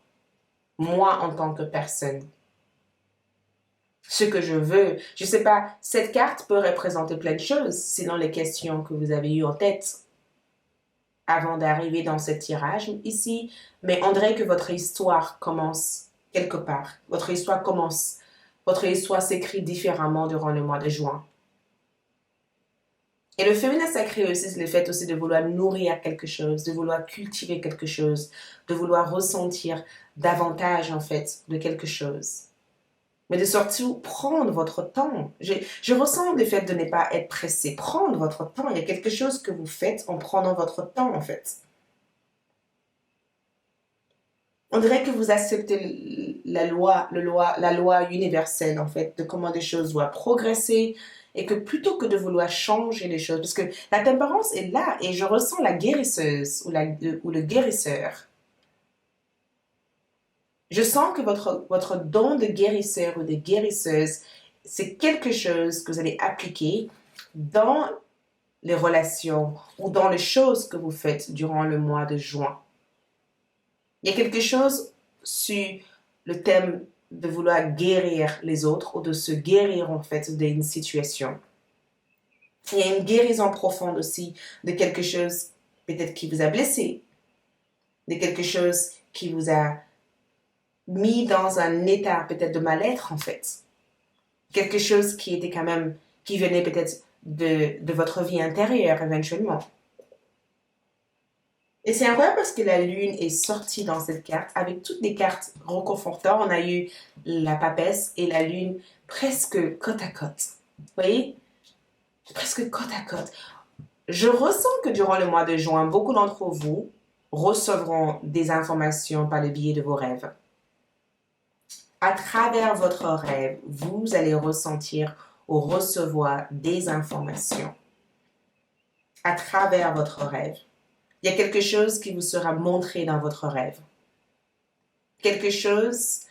S1: Moi, en tant que personne. Ce que je veux, je ne sais pas, cette carte peut représenter plein de choses, sinon les questions que vous avez eues en tête avant d'arriver dans ce tirage ici. Mais on dirait que votre histoire commence quelque part. Votre histoire commence. Votre histoire s'écrit différemment durant le mois de juin. Et le féminin sacré aussi, c'est le fait aussi de vouloir nourrir quelque chose, de vouloir cultiver quelque chose, de vouloir ressentir davantage en fait de quelque chose. Mais de surtout prendre votre temps. Je ressens le fait de ne pas être pressé. Prendre votre temps. Il y a quelque chose que vous faites en prenant votre temps en fait. On dirait que vous acceptez la loi universelle en fait, de comment des choses doivent progresser et que plutôt que de vouloir changer les choses, parce que la tempérance est là et je ressens la guérisseuse ou le guérisseur. Je sens que votre don de guérisseur ou de guérisseuse, c'est quelque chose que vous allez appliquer dans les relations ou dans les choses que vous faites durant le mois de juin. Il y a quelque chose sur le thème de vouloir guérir les autres ou de se guérir en fait d'une situation. Il y a une guérison profonde aussi de quelque chose peut-être qui vous a blessé, de quelque chose qui vous a mis dans un état peut-être de mal-être en fait. Quelque chose qui était quand même, qui venait peut-être de votre vie intérieure éventuellement. Et c'est incroyable parce que la lune est sortie dans cette carte. Avec toutes les cartes reconfortantes, on a eu la papesse et la lune presque côte à côte. Vous voyez? Presque côte à côte. Je ressens que durant le mois de juin, beaucoup d'entre vous recevront des informations par le biais de vos rêves. À travers votre rêve, vous allez ressentir ou recevoir des informations. À travers votre rêve. Il y a quelque chose qui vous sera montré dans votre rêve. Quelque chose,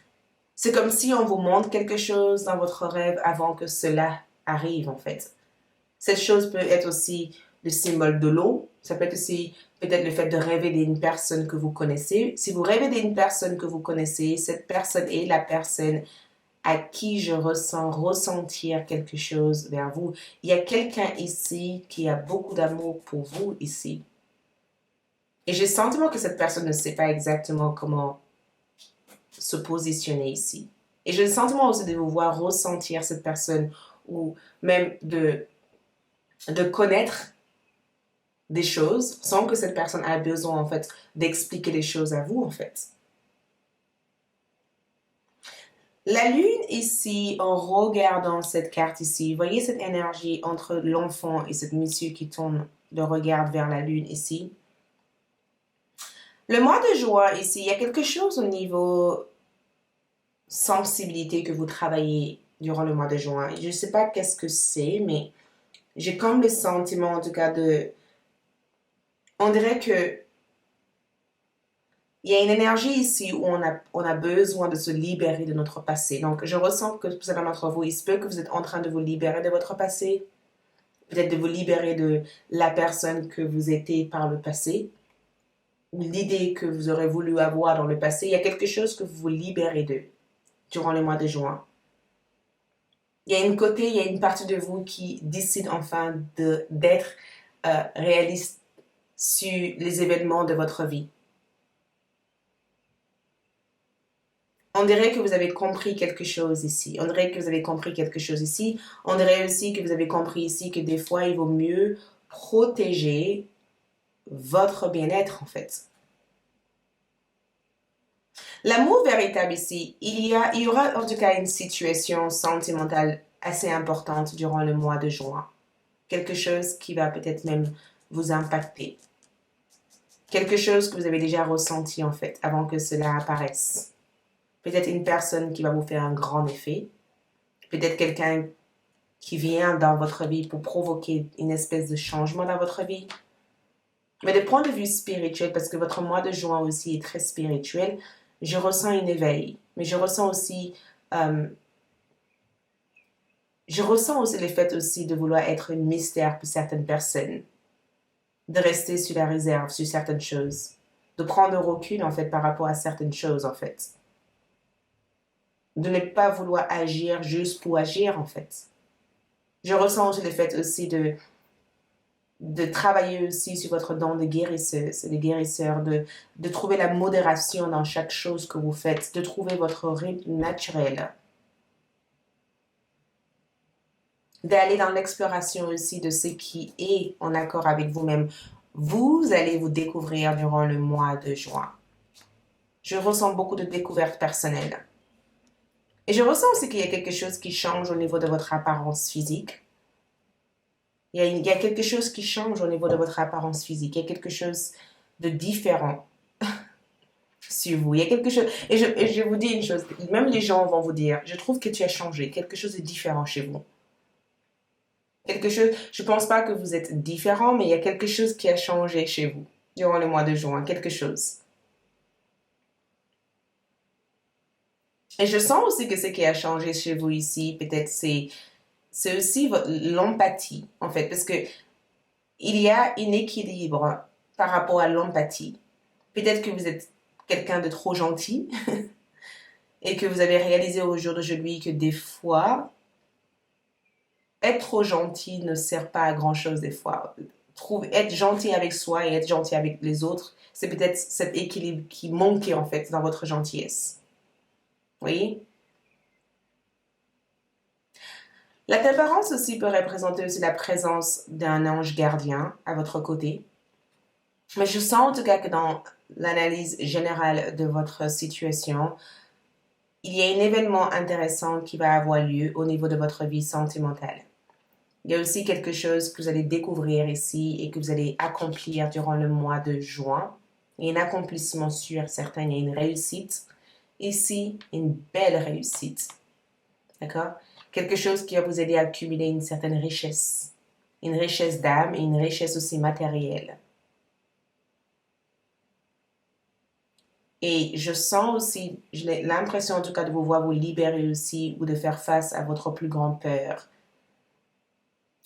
S1: c'est comme si on vous montre quelque chose dans votre rêve avant que cela arrive en fait. Cette chose peut être aussi le symbole de l'eau. Ça peut être aussi peut-être le fait de rêver d'une personne que vous connaissez. Si vous rêvez d'une personne que vous connaissez, cette personne est la personne à qui je ressens ressentir quelque chose vers vous. Il y a quelqu'un ici qui a beaucoup d'amour pour vous ici. Et j'ai le sentiment que cette personne ne sait pas exactement comment se positionner ici. Et j'ai le sentiment aussi de vous voir ressentir cette personne ou même de connaître des choses sans que cette personne ait besoin en fait d'expliquer les choses à vous en fait. La lune ici, en regardant cette carte ici, voyez cette énergie entre l'enfant et cette monsieur qui tourne le regard vers la lune ici. Le mois de juin ici, il y a quelque chose au niveau sensibilité que vous travaillez durant le mois de juin. Je ne sais pas qu'est-ce que c'est, mais j'ai comme le sentiment en tout cas de... On dirait que il y a une énergie ici où on a besoin de se libérer de notre passé. Donc, je ressens que pour certains d'entre vous, il se peut que vous êtes en train de vous libérer de votre passé. Peut-être de vous libérer de la personne que vous étiez par le passé. L'idée que vous aurez voulu avoir dans le passé. Il y a quelque chose que vous vous libérez d'eux durant le mois de juin. Il y a une partie de vous qui décide enfin d'être réaliste sur les événements de votre vie. On dirait que vous avez compris quelque chose ici. On dirait que vous avez compris quelque chose ici. On dirait aussi que vous avez compris ici que des fois, il vaut mieux protéger votre bien-être, en fait. L'amour véritable ici, il y aura en tout cas une situation sentimentale assez importante durant le mois de juin. Quelque chose qui va peut-être même vous impacter. Quelque chose que vous avez déjà ressenti en fait avant que cela apparaisse. Peut-être une personne qui va vous faire un grand effet. Peut-être quelqu'un qui vient dans votre vie pour provoquer une espèce de changement dans votre vie. Mais de point de vue spirituel, parce que votre mois de juin aussi est très spirituel, je ressens un éveil. Mais je ressens aussi le fait aussi de vouloir être un mystère pour certaines personnes. De rester sur la réserve sur certaines choses. De prendre recul en fait par rapport à certaines choses en fait. De ne pas vouloir agir juste pour agir en fait. Je ressens le fait aussi de travailler aussi sur votre don de guérisseur, de trouver la modération dans chaque chose que vous faites, de trouver votre rythme naturel. D'aller dans l'exploration aussi de ce qui est en accord avec vous-même. Vous allez vous découvrir durant le mois de juin. Je ressens beaucoup de découvertes personnelles. Et je ressens aussi qu'il y a quelque chose qui change au niveau de votre apparence physique. Il y a quelque chose qui change au niveau de votre apparence physique. Il y a quelque chose de différent sur vous. Il y a quelque chose... Et je vous dis une chose. Même les gens vont vous dire, je trouve que tu as changé. Quelque chose de différent chez vous. Quelque chose... Je ne pense pas que vous êtes différent, mais il y a quelque chose qui a changé chez vous durant le mois de juin. Quelque chose. Et je sens aussi que ce qui a changé chez vous ici, peut-être c'est aussi l'empathie, en fait, parce que il y a un équilibre par rapport à l'empathie. Peut-être que vous êtes quelqu'un de trop gentil et que vous avez réalisé au jour d'aujourd'hui que des fois, être trop gentil ne sert pas à grand-chose des fois. Être gentil avec soi et être gentil avec les autres, c'est peut-être cet équilibre qui manquait en fait dans votre gentillesse. Oui. La tempérance aussi peut représenter aussi la présence d'un ange gardien à votre côté. Mais je sens en tout cas que dans l'analyse générale de votre situation, il y a un événement intéressant qui va avoir lieu au niveau de votre vie sentimentale. Il y a aussi quelque chose que vous allez découvrir ici et que vous allez accomplir durant le mois de juin. Il y a un accomplissement sûr, certain, il y a une réussite. Ici, une belle réussite. D'accord? Quelque chose qui va vous aider à accumuler une certaine richesse. Une richesse d'âme et une richesse aussi matérielle. Et je sens aussi, j'ai l'impression en tout cas de vous voir vous libérer aussi ou de faire face à votre plus grande peur.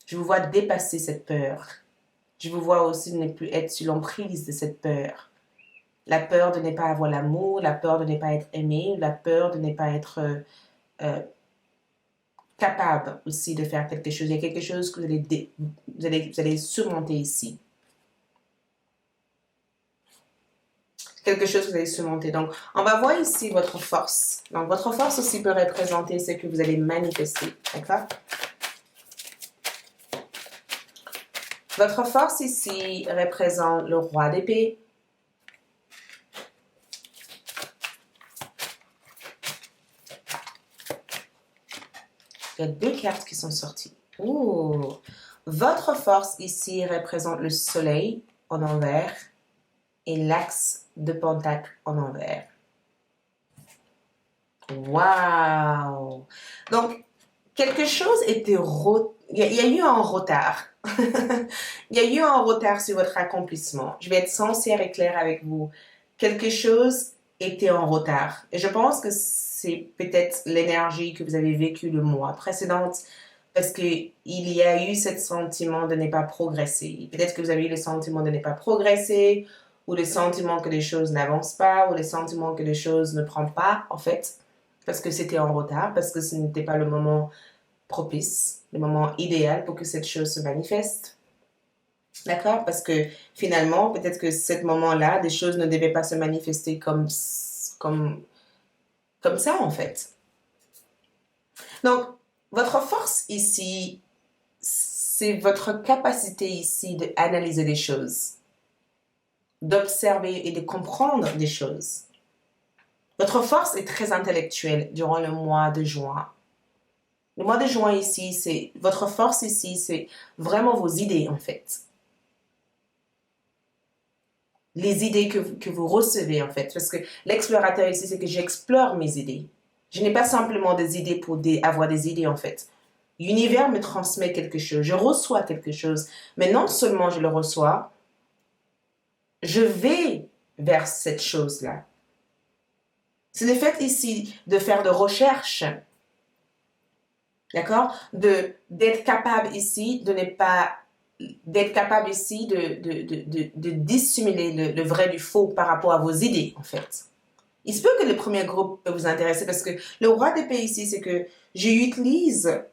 S1: Je vous vois dépasser cette peur. Je vous vois aussi ne plus être sur l'emprise de cette peur. La peur de ne pas avoir l'amour, la peur de ne pas être aimé, la peur de ne pas être capable aussi de faire quelque chose. Il y a quelque chose que vous allez surmonter ici. Quelque chose que vous allez surmonter. Donc, on va voir ici votre force. Donc, votre force aussi peut représenter ce que vous allez manifester. D'accord? Votre force ici représente le roi d'épée. Il y a 2 cartes qui sont sorties. Ouh. Votre force ici représente le soleil en envers et l'axe de pentacle en envers. Waouh! Donc, quelque chose était... Il y a eu un retard. Il y a eu un retard sur votre accomplissement. Je vais être sincère et claire avec vous. Quelque chose était en retard. Et je pense que c'est peut-être l'énergie que vous avez vécue le mois précédent parce qu'il y a eu ce sentiment de ne pas progresser. Peut-être que vous avez eu le sentiment de ne pas progresser ou le sentiment que les choses n'avancent pas ou le sentiment que les choses ne prennent pas, en fait, parce que c'était en retard, parce que ce n'était pas le moment propice, le moment idéal pour que cette chose se manifeste. D'accord? Parce que finalement, peut-être que ce moment-là, des choses ne devaient pas se manifester comme comme ça, en fait. Donc, votre force ici, c'est votre capacité ici d'analyser des choses, d'observer et de comprendre des choses. Votre force est très intellectuelle durant le mois de juin. Le mois de juin ici, votre force ici, c'est vraiment vos idées, en fait. Les idées que vous recevez, en fait. Parce que l'explorateur ici, c'est que j'explore mes idées. Je n'ai pas simplement des idées pour avoir des idées, en fait. L'univers me transmet quelque chose. Je reçois quelque chose. Mais non seulement je le reçois, je vais vers cette chose-là. C'est le fait ici de faire de recherche. D'accord? D'être capable ici de ne pas d'être capable ici de dissimuler le vrai du faux par rapport à vos idées, en fait. Il se peut que le premier groupe peut vous intéresser parce que le roi des pays ici, c'est que j'utilise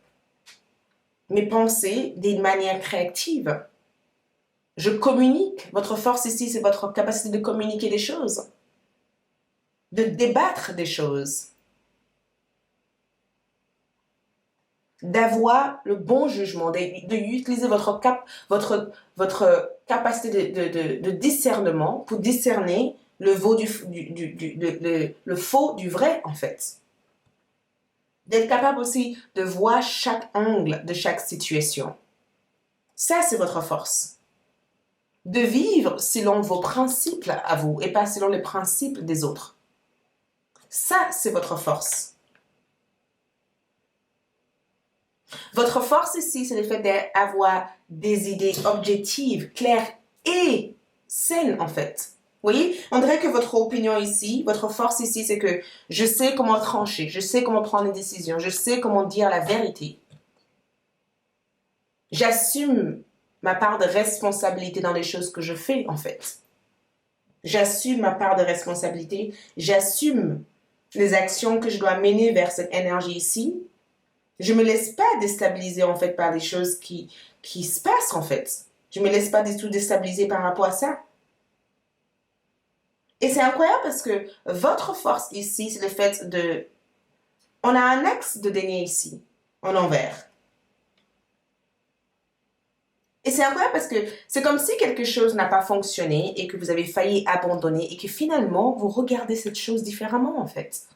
S1: mes pensées d'une manière créative. Je communique. Votre force ici, c'est votre capacité de communiquer des choses, de débattre des choses, d'avoir le bon jugement, d'utiliser votre capacité de discernement pour discerner le faux du vrai, en fait. D'être capable aussi de voir chaque angle de chaque situation. Ça, c'est votre force. De vivre selon vos principes à vous et pas selon les principes des autres. Ça, c'est votre force. Votre force ici, c'est le fait d'avoir des idées objectives, claires et saines, en fait. Vous voyez, on dirait que votre opinion ici, votre force ici, c'est que je sais comment trancher, je sais comment prendre une décision, je sais comment dire la vérité. J'assume ma part de responsabilité dans les choses que je fais, en fait. J'assume ma part de responsabilité, j'assume les actions que je dois mener vers cette énergie ici. Je ne me laisse pas déstabiliser, en fait, par les choses qui se passent, en fait. Je ne me laisse pas du tout déstabiliser par rapport à ça. Et c'est incroyable parce que votre force ici, c'est le fait de... On a un axe de denier ici, en envers. Et c'est incroyable parce que c'est comme si quelque chose n'a pas fonctionné et que vous avez failli abandonner et que finalement, vous regardez cette chose différemment, en fait.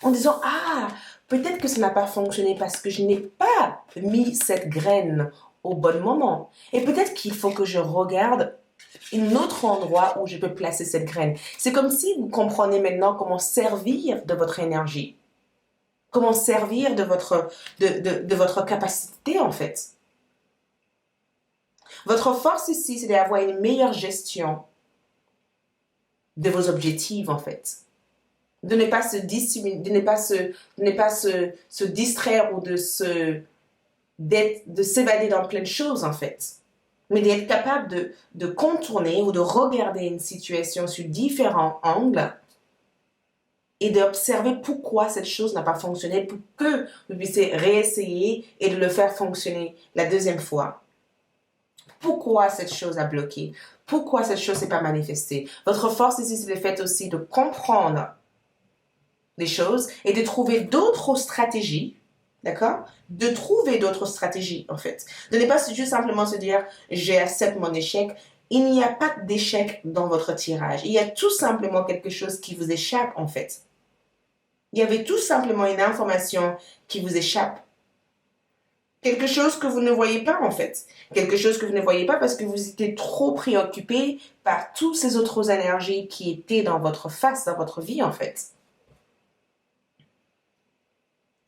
S1: En disant, ah, peut-être que ça n'a pas fonctionné parce que je n'ai pas mis cette graine au bon moment. Et peut-être qu'il faut que je regarde un autre endroit où je peux placer cette graine. C'est comme si vous comprenez maintenant comment servir de votre énergie. Comment servir de votre capacité, en fait. Votre force ici, c'est d'avoir une meilleure gestion de vos objectifs, en fait. De ne pas se dissimuler, de ne pas se distraire ou de s'évader dans plein de choses, en fait. Mais d'être capable de contourner ou de regarder une situation sur différents angles et d'observer pourquoi cette chose n'a pas fonctionné pour que vous puissiez réessayer et de le faire fonctionner la deuxième fois. Pourquoi cette chose a bloqué? Pourquoi cette chose s'est pas manifestée? Votre force ici, c'est le fait aussi de comprendre les choses et de trouver d'autres stratégies, d'accord? De trouver d'autres stratégies, en fait. De ne pas juste simplement se dire, j'accepte mon échec. Il n'y a pas d'échec dans votre tirage. Il y a tout simplement quelque chose qui vous échappe, en fait. Il y avait tout simplement une information qui vous échappe. Quelque chose que vous ne voyez pas, en fait. Quelque chose que vous ne voyez pas parce que vous étiez trop préoccupé par toutes ces autres énergies qui étaient dans votre face, dans votre vie, en fait.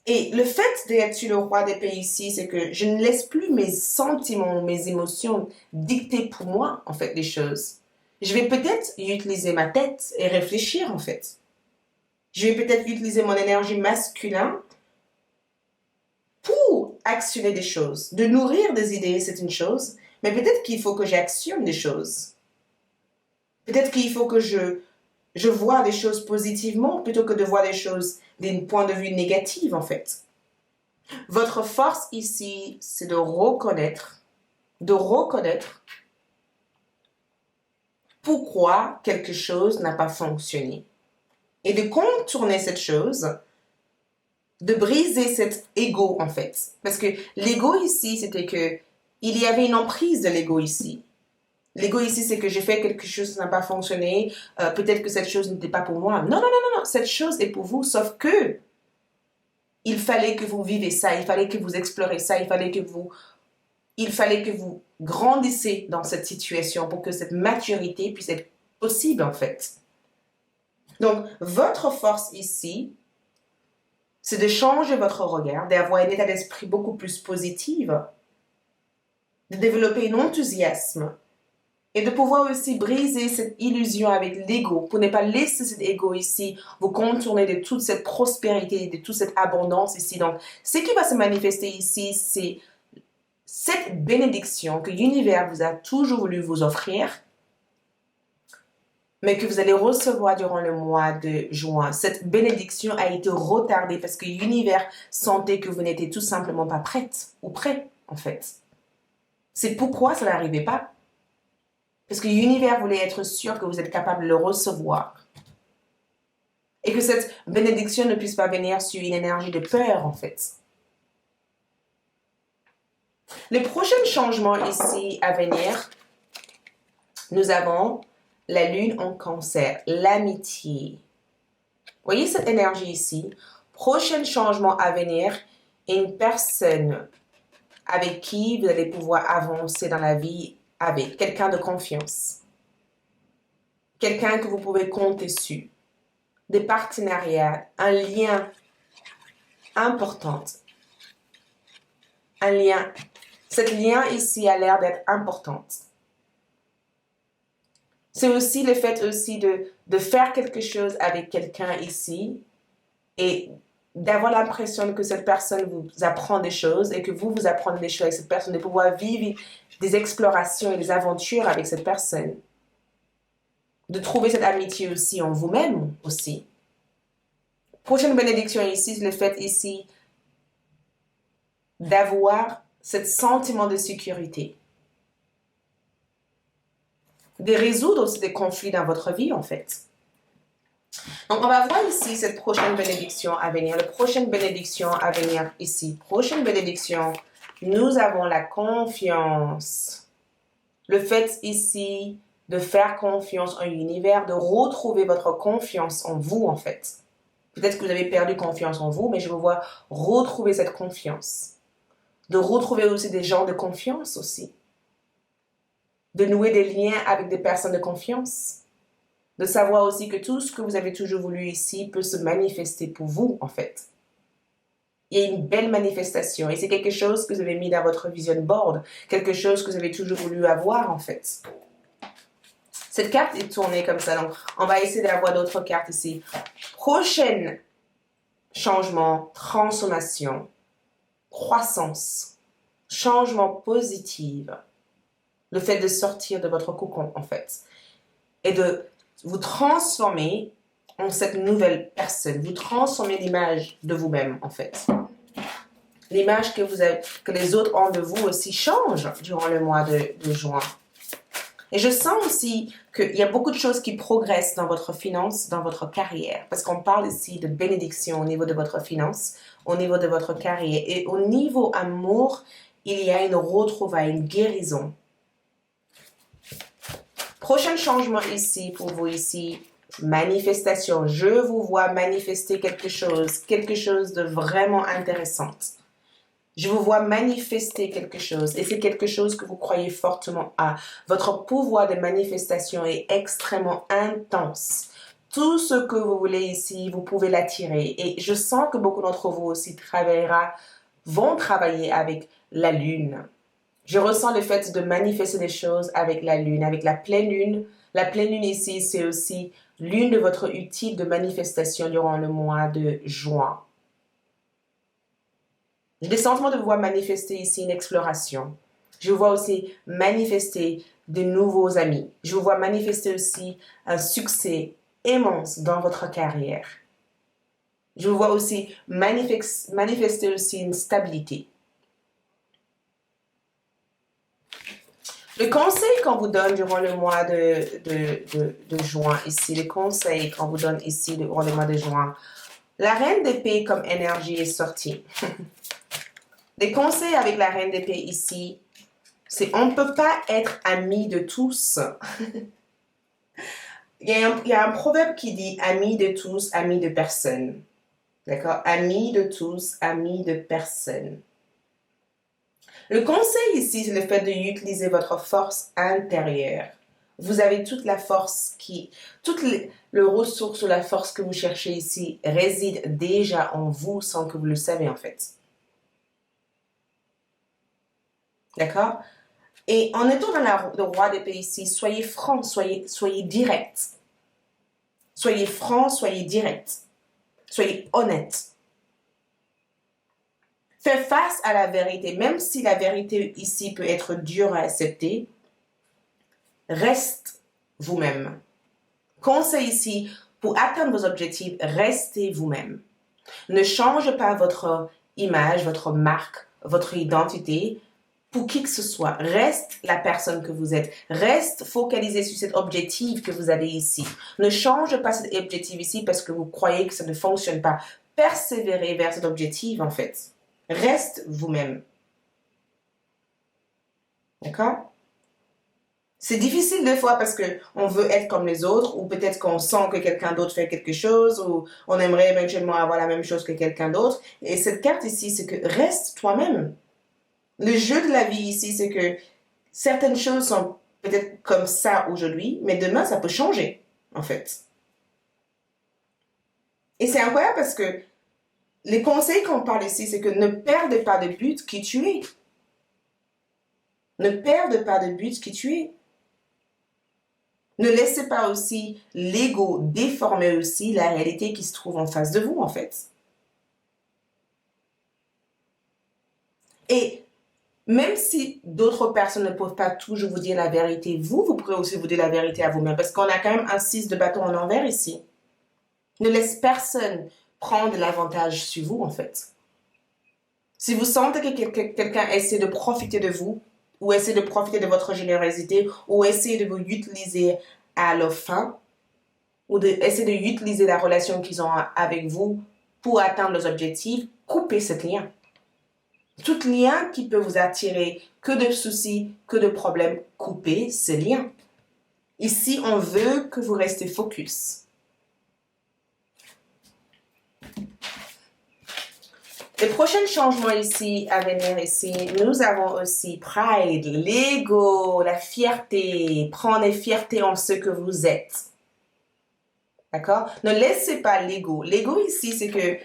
S1: Et le fait d'être sur le roi des pays ici, c'est que je ne laisse plus mes sentiments, mes émotions dicter pour moi, en fait, les choses. Je vais peut-être utiliser ma tête et réfléchir, en fait. Je vais peut-être utiliser mon énergie masculine pour actionner des choses. De nourrir des idées, c'est une chose, mais peut-être qu'il faut que j'actionne des choses. Peut-être qu'il faut que je vois les choses positivement plutôt que de voir les choses d'un point de vue négatif, en fait. Votre force ici, c'est de reconnaître pourquoi quelque chose n'a pas fonctionné. et de contourner cette chose, de briser cet ego en fait. Parce que l'ego ici, c'était que il y avait une emprise de l'ego ici. L'ego ici, c'est que j'ai fait quelque chose qui n'a pas fonctionné, peut-être que cette chose n'était pas pour moi. Non, non, non, non, non, cette chose est pour vous, sauf que il fallait que vous vivez ça, il fallait que vous explorez ça, il fallait que vous grandissiez dans cette situation pour que cette maturité puisse être possible en fait. Donc, votre force ici, c'est de changer votre regard, d'avoir un état d'esprit beaucoup plus positif, de développer un enthousiasme et de pouvoir aussi briser cette illusion avec l'ego pour ne pas laisser cet ego ici vous contourner de toute cette prospérité, de toute cette abondance ici. Donc, ce qui va se manifester ici, c'est cette bénédiction que l'univers vous a toujours voulu vous offrir, mais que vous allez recevoir durant le mois de juin. Cette bénédiction a été retardée parce que l'univers sentait que vous n'étiez tout simplement pas prête ou prêt, en fait. C'est pourquoi ça n'arrivait pas. Parce que l'univers voulait être sûr que vous êtes capable de le recevoir. Et que cette bénédiction ne puisse pas venir sur une énergie de peur, en fait. Les prochains changements ici à venir, nous avons la lune en cancer, l'amitié. Voyez cette énergie ici. Prochain changement à venir, une personne avec qui vous allez pouvoir avancer dans la vie avec. Quelqu'un de confiance. Quelqu'un que vous pouvez compter sur. Des partenariats, un lien important. Un lien. Cet lien ici a l'air d'être important. C'est aussi le fait aussi de faire quelque chose avec quelqu'un ici et d'avoir l'impression que cette personne vous apprend des choses et que vous apprenez des choses avec cette personne, de pouvoir vivre des explorations et des aventures avec cette personne. De trouver cette amitié aussi en vous-même aussi. Prochaine bénédiction ici, c'est le fait ici d'avoir ce sentiment de sécurité. De résoudre aussi des conflits dans votre vie en fait. Donc, on va voir ici cette prochaine bénédiction à venir. La prochaine bénédiction à venir ici. Prochaine bénédiction, nous avons la confiance. Le fait ici de faire confiance en l'univers, de retrouver votre confiance en vous, en fait. Peut-être que vous avez perdu confiance en vous, mais je vous vois retrouver cette confiance. De retrouver aussi des gens de confiance aussi. De nouer des liens avec des personnes de confiance. De savoir aussi que tout ce que vous avez toujours voulu ici peut se manifester pour vous, en fait. Il y a une belle manifestation et c'est quelque chose que vous avez mis dans votre vision board, quelque chose que vous avez toujours voulu avoir, en fait. Cette carte est tournée comme ça, donc on va essayer d'avoir d'autres cartes ici. Prochain changement, transformation, croissance, changement positif. Le fait de sortir de votre cocon, en fait. Et de vous transformer en cette nouvelle personne. Vous transformez l'image de vous-même, en fait. L'image que les autres ont de vous aussi change durant le mois de juin. Et je sens aussi qu'il y a beaucoup de choses qui progressent dans votre finance, dans votre carrière. Parce qu'on parle ici de bénédiction au niveau de votre finance, au niveau de votre carrière. Et au niveau amour, il y a une retrouvaille, une guérison. Prochain changement ici, pour vous ici, manifestation. Je vous vois manifester quelque chose de vraiment intéressant. Je vous vois manifester quelque chose et c'est quelque chose que vous croyez fortement à. Votre pouvoir de manifestation est extrêmement intense. Tout ce que vous voulez ici, vous pouvez l'attirer. Et je sens que beaucoup d'entre vous aussi vont travailler avec la lune. Je ressens le fait de manifester des choses avec la lune, avec la pleine lune. La pleine lune ici, c'est aussi l'une de votre outil de manifestation durant le mois de juin. J'ai des sentiments de vous voir manifester ici une exploration. Je vous vois aussi manifester de nouveaux amis. Je vous vois manifester aussi un succès immense dans votre carrière. Je vous vois aussi manifester aussi une stabilité. Le conseil qu'on vous donne durant le mois de juin ici, les conseils qu'on vous donne ici durant le mois de juin, la reine d'épée comme énergie est sortie. Les conseils avec la reine d'épée ici, c'est on ne peut pas être ami de tous. Il y a un proverbe qui dit ami de tous, ami de personne. D'accord? Ami de tous, ami de personne. Le conseil ici, c'est le fait d'utiliser votre force intérieure. Vous avez toute la force toutes les ressources ou la force que vous cherchez ici réside déjà en vous sans que vous le savez en fait. D'accord? Et en étant dans le roi des pays ici, soyez franc, soyez direct. Soyez franc, soyez direct. Soyez honnête. Faites face à la vérité, même si la vérité ici peut être dure à accepter. Reste vous-même. Conseil ici, pour atteindre vos objectifs, restez vous-même. Ne changez pas votre image, votre marque, votre identité pour qui que ce soit. Reste la personne que vous êtes. Reste focalisé sur cet objectif que vous avez ici. Ne change pas cet objectif ici parce que vous croyez que ça ne fonctionne pas. Persévérez vers cet objectif en fait. Reste vous-même. D'accord? C'est difficile des fois parce qu'on veut être comme les autres ou peut-être qu'on sent que quelqu'un d'autre fait quelque chose ou on aimerait éventuellement avoir la même chose que quelqu'un d'autre. Et cette carte ici, c'est que reste toi-même. Le jeu de la vie ici, c'est que certaines choses sont peut-être comme ça aujourd'hui, mais demain, ça peut changer, en fait. Et c'est incroyable parce que les conseils qu'on parle ici, c'est que ne perdez pas de but qui tu es. Ne perdez pas de but qui tu es. Ne laissez pas aussi l'ego déformer aussi la réalité qui se trouve en face de vous, en fait. Et même si d'autres personnes ne peuvent pas toujours vous dire la vérité, vous pourrez aussi vous dire la vérité à vous-même. Parce qu'on a quand même un 6 de bâton en envers ici. Ne laisse personne prendre l'avantage sur vous, en fait. Si vous sentez que quelqu'un essaie de profiter de vous, ou essaie de profiter de votre générosité, ou essaie de vous utiliser à leur fin, ou essaie d'utiliser la relation qu'ils ont avec vous pour atteindre leurs objectifs, coupez ce lien. Tout lien qui peut vous attirer que de soucis, que de problèmes, coupez ce lien. Ici, on veut que vous restez focus. Les prochains changements ici, à venir ici, nous avons aussi Pride, l'ego, la fierté. Prendre fierté en ce que vous êtes. D'accord? Ne laissez pas l'ego. L'ego ici, c'est que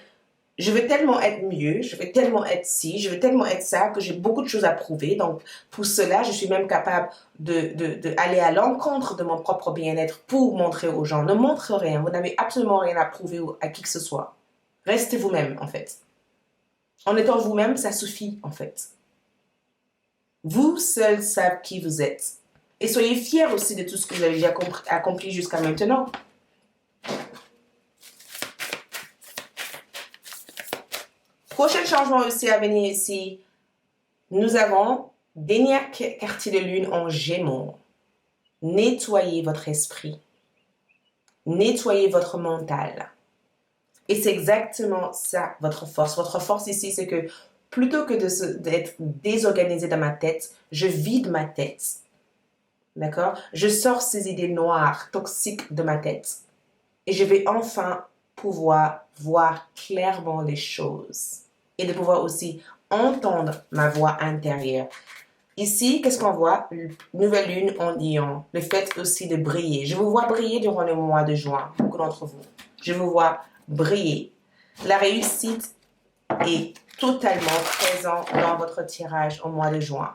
S1: je veux tellement être mieux, je veux tellement être ci, je veux tellement être ça, que j'ai beaucoup de choses à prouver. Donc, pour cela, je suis même capable d'aller à l'encontre de mon propre bien-être pour montrer aux gens. Ne montrez rien. Vous n'avez absolument rien à prouver à qui que ce soit. Restez vous-même, en fait. En étant vous-même, ça suffit, en fait. Vous seuls savez qui vous êtes. Et soyez fiers aussi de tout ce que vous avez déjà accompli jusqu'à maintenant. Prochain changement aussi à venir ici, nous avons dernier quartier de lune en Gémeaux. Nettoyez votre esprit. Nettoyez votre mental. Et c'est exactement ça, votre force. Votre force ici, c'est que plutôt que d'être désorganisé dans ma tête, je vide ma tête. D'accord? Je sors ces idées noires, toxiques de ma tête. Et je vais enfin pouvoir voir clairement les choses. Et de pouvoir aussi entendre ma voix intérieure. Ici, qu'est-ce qu'on voit? Nouvelle lune en lion. Le fait aussi de briller. Je vous vois briller durant le mois de juin, beaucoup d'entre vous. Je vous vois briller. La réussite est totalement présente dans votre tirage au mois de juin.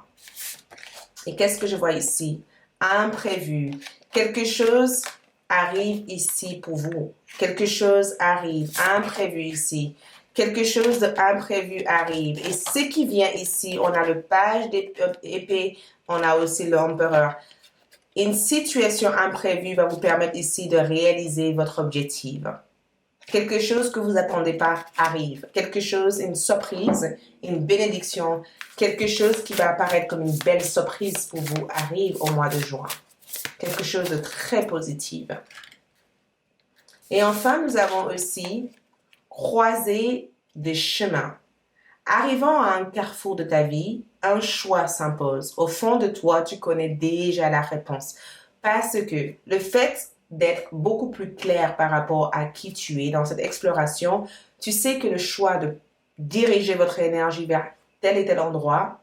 S1: Et qu'est-ce que je vois ici? Imprévu. Quelque chose arrive ici pour vous. Quelque chose arrive. Imprévu ici. Quelque chose d'imprévu arrive. Et ce qui vient ici, on a le page d'épée, on a aussi l'empereur. Une situation imprévue va vous permettre ici de réaliser votre objectif. Quelque chose que vous attendez pas arrive. Quelque chose, une surprise, une bénédiction, quelque chose qui va apparaître comme une belle surprise pour vous arrive au mois de juin. Quelque chose de très positif. Et enfin, nous avons aussi croisé des chemins. Arrivant à un carrefour de ta vie, un choix s'impose. Au fond de toi, tu connais déjà la réponse. Parce que le fait d'être beaucoup plus clair par rapport à qui tu es dans cette exploration, tu sais que le choix de diriger votre énergie vers tel et tel endroit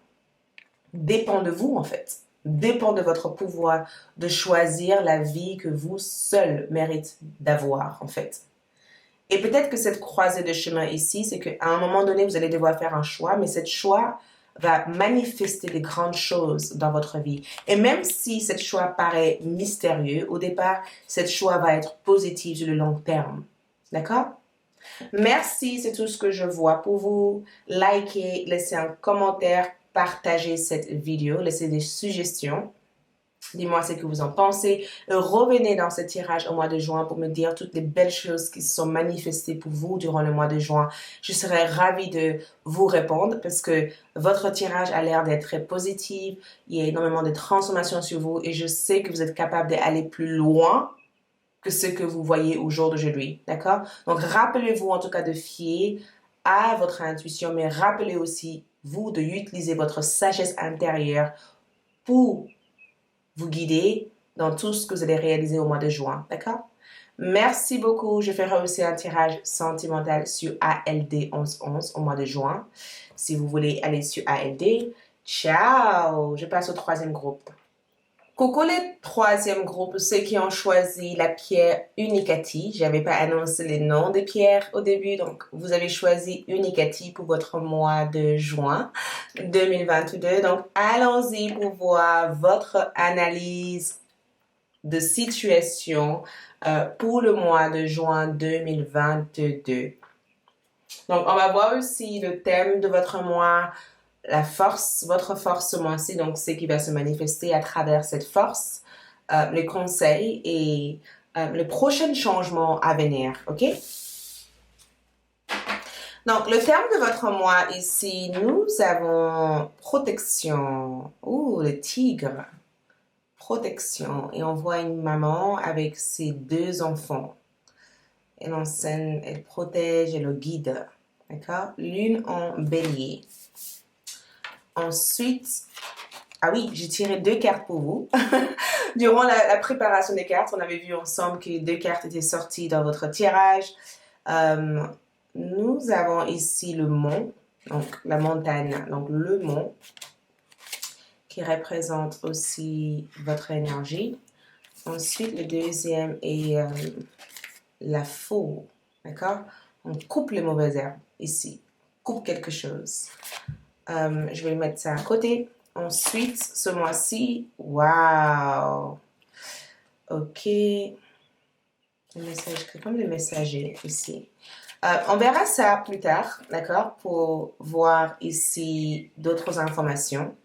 S1: dépend de vous en fait. Dépend de votre pouvoir de choisir la vie que vous seul méritez d'avoir en fait. Et peut-être que cette croisée de chemin ici, c'est qu'à un moment donné, vous allez devoir faire un choix, mais ce choix va manifester des grandes choses dans votre vie. Et même si ce choix paraît mystérieux, au départ, ce choix va être positif sur le long terme. D'accord? Merci, c'est tout ce que je vois pour vous. Likez, laissez un commentaire, partagez cette vidéo, laissez des suggestions. Dis-moi ce que vous en pensez. Revenez dans ce tirage au mois de juin pour me dire toutes les belles choses qui se sont manifestées pour vous durant le mois de juin. Je serai ravie de vous répondre parce que votre tirage a l'air d'être très positif. Il y a énormément de transformations sur vous et je sais que vous êtes capable d'aller plus loin que ce que vous voyez au jour d'aujourd'hui. D'accord? Donc, rappelez-vous en tout cas de fier à votre intuition, mais rappelez aussi, vous, d'utiliser votre sagesse intérieure pour vous guider dans tout ce que vous allez réaliser au mois de juin. D'accord? Merci beaucoup. Je ferai aussi un tirage sentimental sur ALD 1111 au mois de juin. Si vous voulez aller sur ALD, ciao! Je passe au troisième groupe. Coucou les troisième groupe, ceux qui ont choisi la pierre Unicati. Je n'avais pas annoncé les noms des pierres au début, donc vous avez choisi Unicati pour votre mois de juin 2022. Donc allons-y pour voir votre analyse de situation pour le mois de juin 2022. Donc on va voir aussi le thème de votre mois, la force, votre force ce mois-ci, donc ce qui va se manifester à travers cette force, les conseils et le prochain changement à venir, ok? Donc, le terme de votre mois ici, nous avons protection. Ouh, le tigre. Protection. Et on voit une maman avec ses deux enfants. Elle enseigne, elle protège, elle le guide. D'accord? Lune en bélier. Ensuite, ah oui, j'ai tiré 2 cartes pour vous. Durant la préparation des cartes, on avait vu ensemble que 2 cartes étaient sorties dans votre tirage. Nous avons ici le mont, donc la montagne, donc le mont, qui représente aussi votre énergie. Ensuite, le deuxième est la faux, d'accord? On coupe les mauvaises herbes ici, coupe quelque chose. Je vais mettre ça à côté. Ensuite, ce mois-ci, waouh! Ok. Le message, comme le messager ici. On verra ça plus tard, d'accord? Pour voir ici d'autres informations.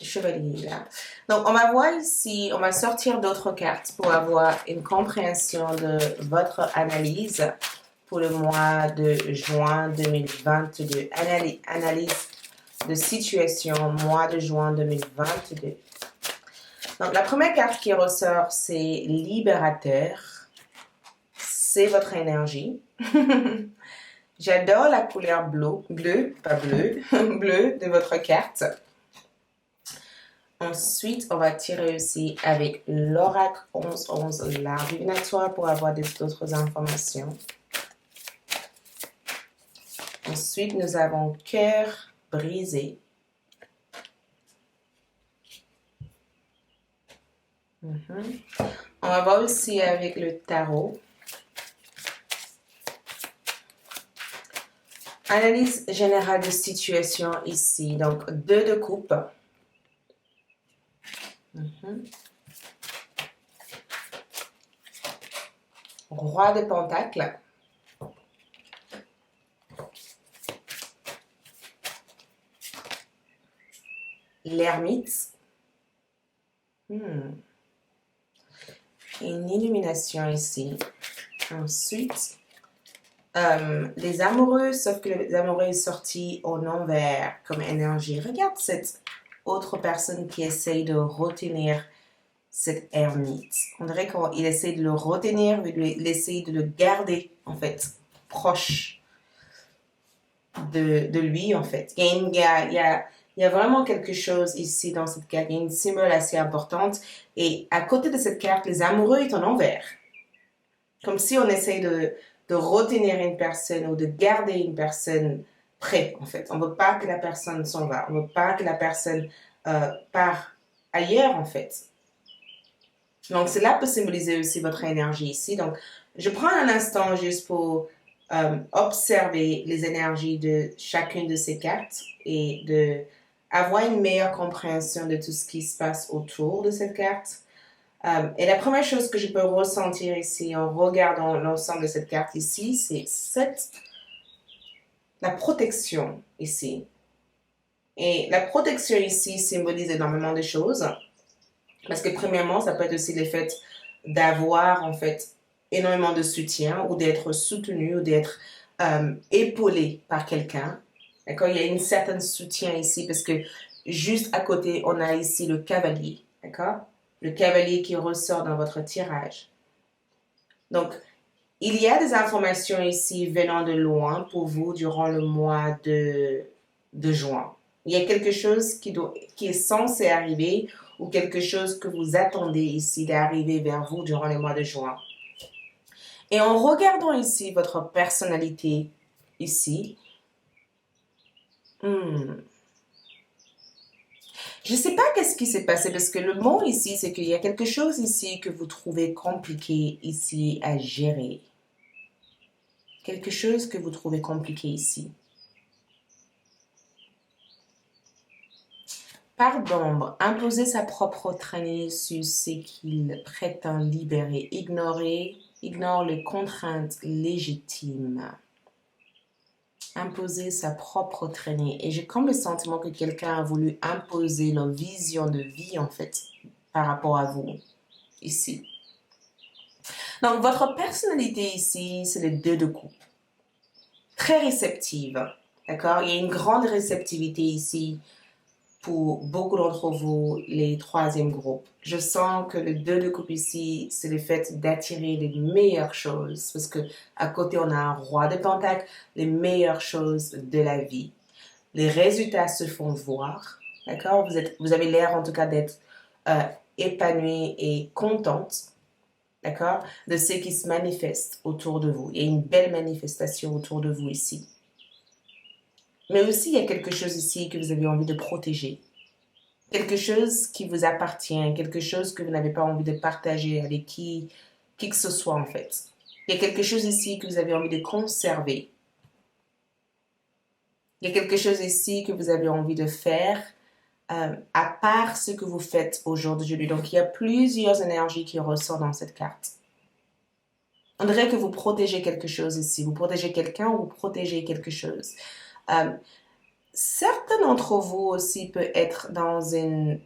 S1: Chevalier là. Donc, on va voir ici, on va sortir d'autres cartes pour avoir une compréhension de votre analyse pour le mois de juin 2022. Analyse de situation, mois de juin 2022. Donc, la première carte qui ressort, c'est libérateur. C'est votre énergie. J'adore la couleur bleu, bleu de votre carte. Ensuite, on va tirer aussi avec l'oracle 1111, l'arbre divinatoire pour avoir d'autres informations. Ensuite, nous avons cœur brisé. On va voir aussi avec le tarot. Analyse générale de situation ici. Donc, 2 de coupe. Roi de Pentacle. L'ermite. Une illumination ici. Ensuite, les amoureux, sauf que les amoureux est sorti en envers comme énergie. Regarde cette autre personne qui essaye de retenir cet ermite. On dirait qu'il essaie de le retenir, il essaie de le garder, en fait, proche de lui, en fait. Il y a vraiment quelque chose ici dans cette carte. Il y a une symbole assez importante. Et à côté de cette carte, les amoureux est en envers. Comme si on essaye de retenir une personne ou de garder une personne près, en fait. On ne veut pas que la personne s'en va. On ne veut pas que la personne part ailleurs, en fait. Donc, cela peut symboliser aussi votre énergie ici. Donc, je prends un instant juste pour observer les énergies de chacune de ces cartes et de avoir une meilleure compréhension de tout ce qui se passe autour de cette carte. Et la première chose que je peux ressentir ici en regardant l'ensemble de cette carte ici, c'est la protection ici. Et la protection ici symbolise énormément de choses. Parce que premièrement, ça peut être aussi le fait d'avoir en fait énormément de soutien ou d'être soutenu ou d'être épaulé par quelqu'un. D'accord? Il y a une certaine soutien ici parce que juste à côté, on a ici le cavalier. D'accord? Le cavalier qui ressort dans votre tirage. Donc, il y a des informations ici venant de loin pour vous durant le mois de juin. Il y a quelque chose qui est censé arriver ou quelque chose que vous attendez ici d'arriver vers vous durant le mois de juin. Et en regardant ici votre personnalité ici, je ne sais pas qu'est-ce qui s'est passé parce que le mot ici, c'est qu'il y a quelque chose ici que vous trouvez compliqué ici à gérer. Quelque chose que vous trouvez compliqué ici. Par d'ombre, imposer sa propre traînée sur ce qu'il prétend libérer, ignore les contraintes légitimes. Imposer sa propre traînée. Et j'ai comme le sentiment que quelqu'un a voulu imposer leur vision de vie, en fait, par rapport à vous, ici. Donc, votre personnalité ici, c'est le 2 de coupe. Très réceptive, d'accord? Il y a une grande réceptivité ici pour beaucoup d'entre vous, les troisièmes groupes. Je sens que le 2 de coupe ici, c'est le fait d'attirer les meilleures choses. Parce que à côté, on a un roi de pentacle, les meilleures choses de la vie. Les résultats se font voir. D'accord? Vous avez l'air en tout cas d'être épanouie et contente. D'accord? De ce qui se manifeste autour de vous. Il y a une belle manifestation autour de vous ici. Mais aussi, il y a quelque chose ici que vous avez envie de protéger. Quelque chose qui vous appartient, quelque chose que vous n'avez pas envie de partager avec qui que ce soit en fait. Il y a quelque chose ici que vous avez envie de conserver. Il y a quelque chose ici que vous avez envie de faire à part ce que vous faites aujourd'hui. Donc, il y a plusieurs énergies qui ressortent dans cette carte. On dirait que vous protégez quelque chose ici. Vous protégez quelqu'un ou vous protégez quelque chose. Certains d'entre vous aussi peuvent être dans une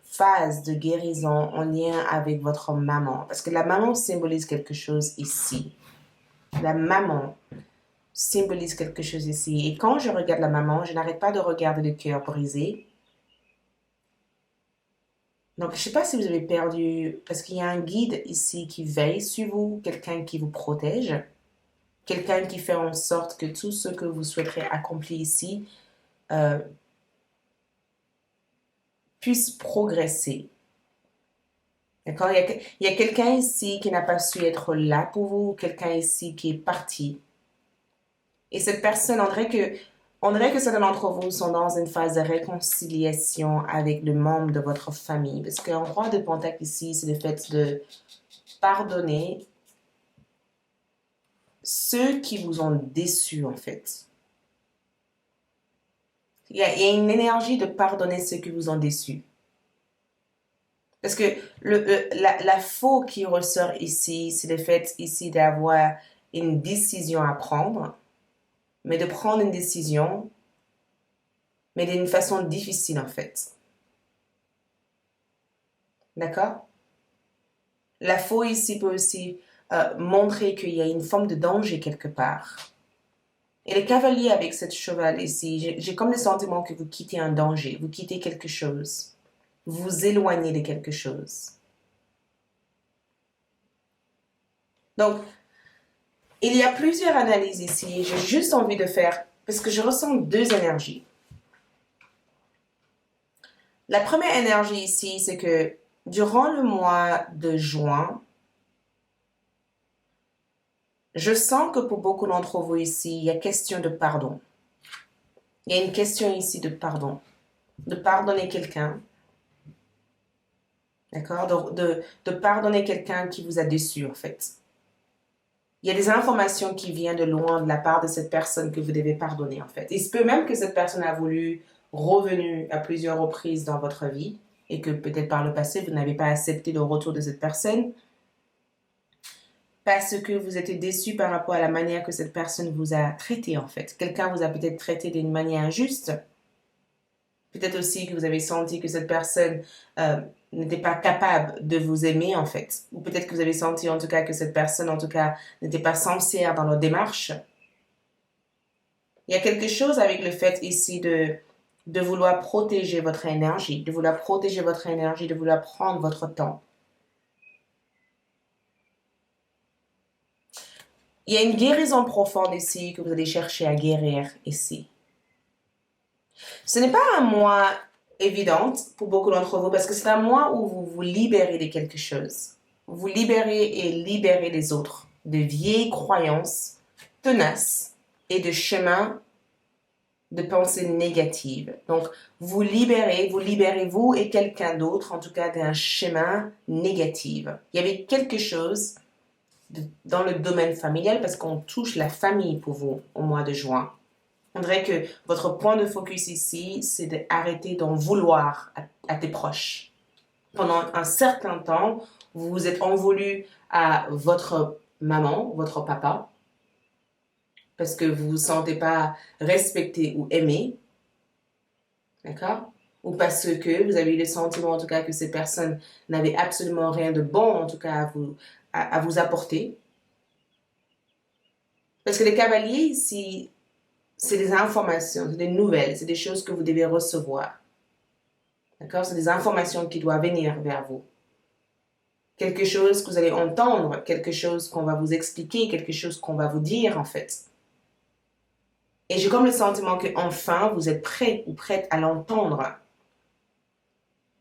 S1: phase de guérison en lien avec votre maman. Parce que la maman symbolise quelque chose ici. La maman symbolise quelque chose ici. Et quand je regarde la maman, je n'arrête pas de regarder le cœur brisé. Donc, je ne sais pas si vous avez perdu, parce qu'il y a un guide ici qui veille sur vous, quelqu'un qui vous protège, quelqu'un qui fait en sorte que tout ce que vous souhaiterez accomplir ici puisse progresser. D'accord? Il y a quelqu'un ici qui n'a pas su être là pour vous, quelqu'un ici qui est parti. Et cette personne, on dirait que certains d'entre vous sont dans une phase de réconciliation avec le membre de votre famille. Parce qu'un roi de pentacle ici, c'est le fait de pardonner ceux qui vous ont déçus, en fait. Il y a une énergie de pardonner ceux qui vous ont déçus. Parce que la faux qui ressort ici, c'est le fait ici d'avoir une décision à prendre, mais de prendre une décision, mais d'une façon difficile en fait. D'accord? La faux ici peut aussi montrer qu'il y a une forme de danger quelque part. Et le cavalier avec cette cheval ici, j'ai comme le sentiment que vous quittez un danger, vous quittez quelque chose, vous vous éloignez de quelque chose. Donc, il y a plusieurs analyses ici. J'ai juste envie de faire, parce que je ressens deux énergies. La première énergie ici, c'est que durant le mois de juin, je sens que pour beaucoup d'entre vous ici, il y a question de pardon. Il y a une question ici de pardon. De pardonner quelqu'un. D'accord? De pardonner quelqu'un qui vous a déçu, en fait. Il y a des informations qui viennent de loin de la part de cette personne que vous devez pardonner, en fait. Il se peut même que cette personne a voulu revenir à plusieurs reprises dans votre vie et que peut-être par le passé, vous n'avez pas accepté le retour de cette personne parce que vous êtes déçu par rapport à la manière que cette personne vous a traité, en fait. Quelqu'un vous a peut-être traité d'une manière injuste. Peut-être aussi que vous avez senti que cette personne n'était pas capable de vous aimer, en fait. Ou peut-être que vous avez senti, en tout cas, que cette personne, en tout cas, n'était pas sincère dans leur démarche. Il y a quelque chose avec le fait ici de vouloir protéger votre énergie, de vouloir protéger votre énergie, de vouloir prendre votre temps. Il y a une guérison profonde ici que vous allez chercher à guérir ici. Ce n'est pas un mois évident pour beaucoup d'entre vous parce que c'est un mois où vous vous libérez de quelque chose. Vous libérez et libérez les autres de vieilles croyances tenaces et de chemins de pensée négative. Donc, vous libérez vous et quelqu'un d'autre, en tout cas d'un schéma négatif. Il y avait quelque chose dans le domaine familial parce qu'on touche la famille pour vous au mois de juin. On dirait que votre point de focus ici, c'est d'arrêter d'en vouloir à tes proches. Pendant un certain temps, vous vous êtes en voulu à votre maman, votre papa, parce que vous ne vous sentez pas respecté ou aimé, d'accord? Ou parce que vous avez eu le sentiment, en tout cas, que ces personnes n'avaient absolument rien de bon, en tout cas, à vous apporter. Parce que les cavaliers, ici, c'est des informations, c'est des nouvelles, c'est des choses que vous devez recevoir. D'accord? C'est des informations qui doivent venir vers vous. Quelque chose que vous allez entendre, quelque chose qu'on va vous expliquer, quelque chose qu'on va vous dire, en fait. Et j'ai comme le sentiment qu'enfin, vous êtes prêt ou prête à l'entendre.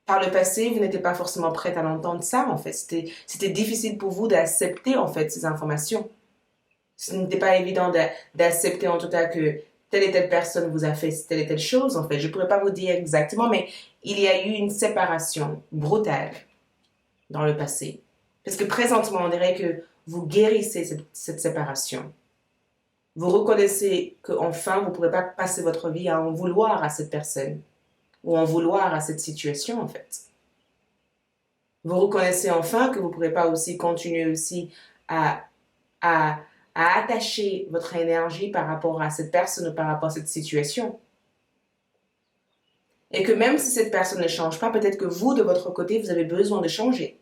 S1: Par le passé, vous n'étiez pas forcément prête à l'entendre ça, en fait. C'était difficile pour vous d'accepter, en fait, ces informations. Ce n'était pas évident d'accepter, en tout cas, que telle et telle personne vous a fait telle et telle chose, en fait. Je ne pourrais pas vous dire exactement, mais il y a eu une séparation brutale dans le passé. Parce que présentement, on dirait que vous guérissez cette séparation. Vous reconnaissez qu'enfin, vous ne pourrez pas passer votre vie à en vouloir à cette personne ou en vouloir à cette situation, en fait. Vous reconnaissez enfin que vous ne pourrez pas aussi continuer aussi à attacher votre énergie par rapport à cette personne ou par rapport à cette situation. Et que même si cette personne ne change pas, peut-être que vous, de votre côté, vous avez besoin de changer.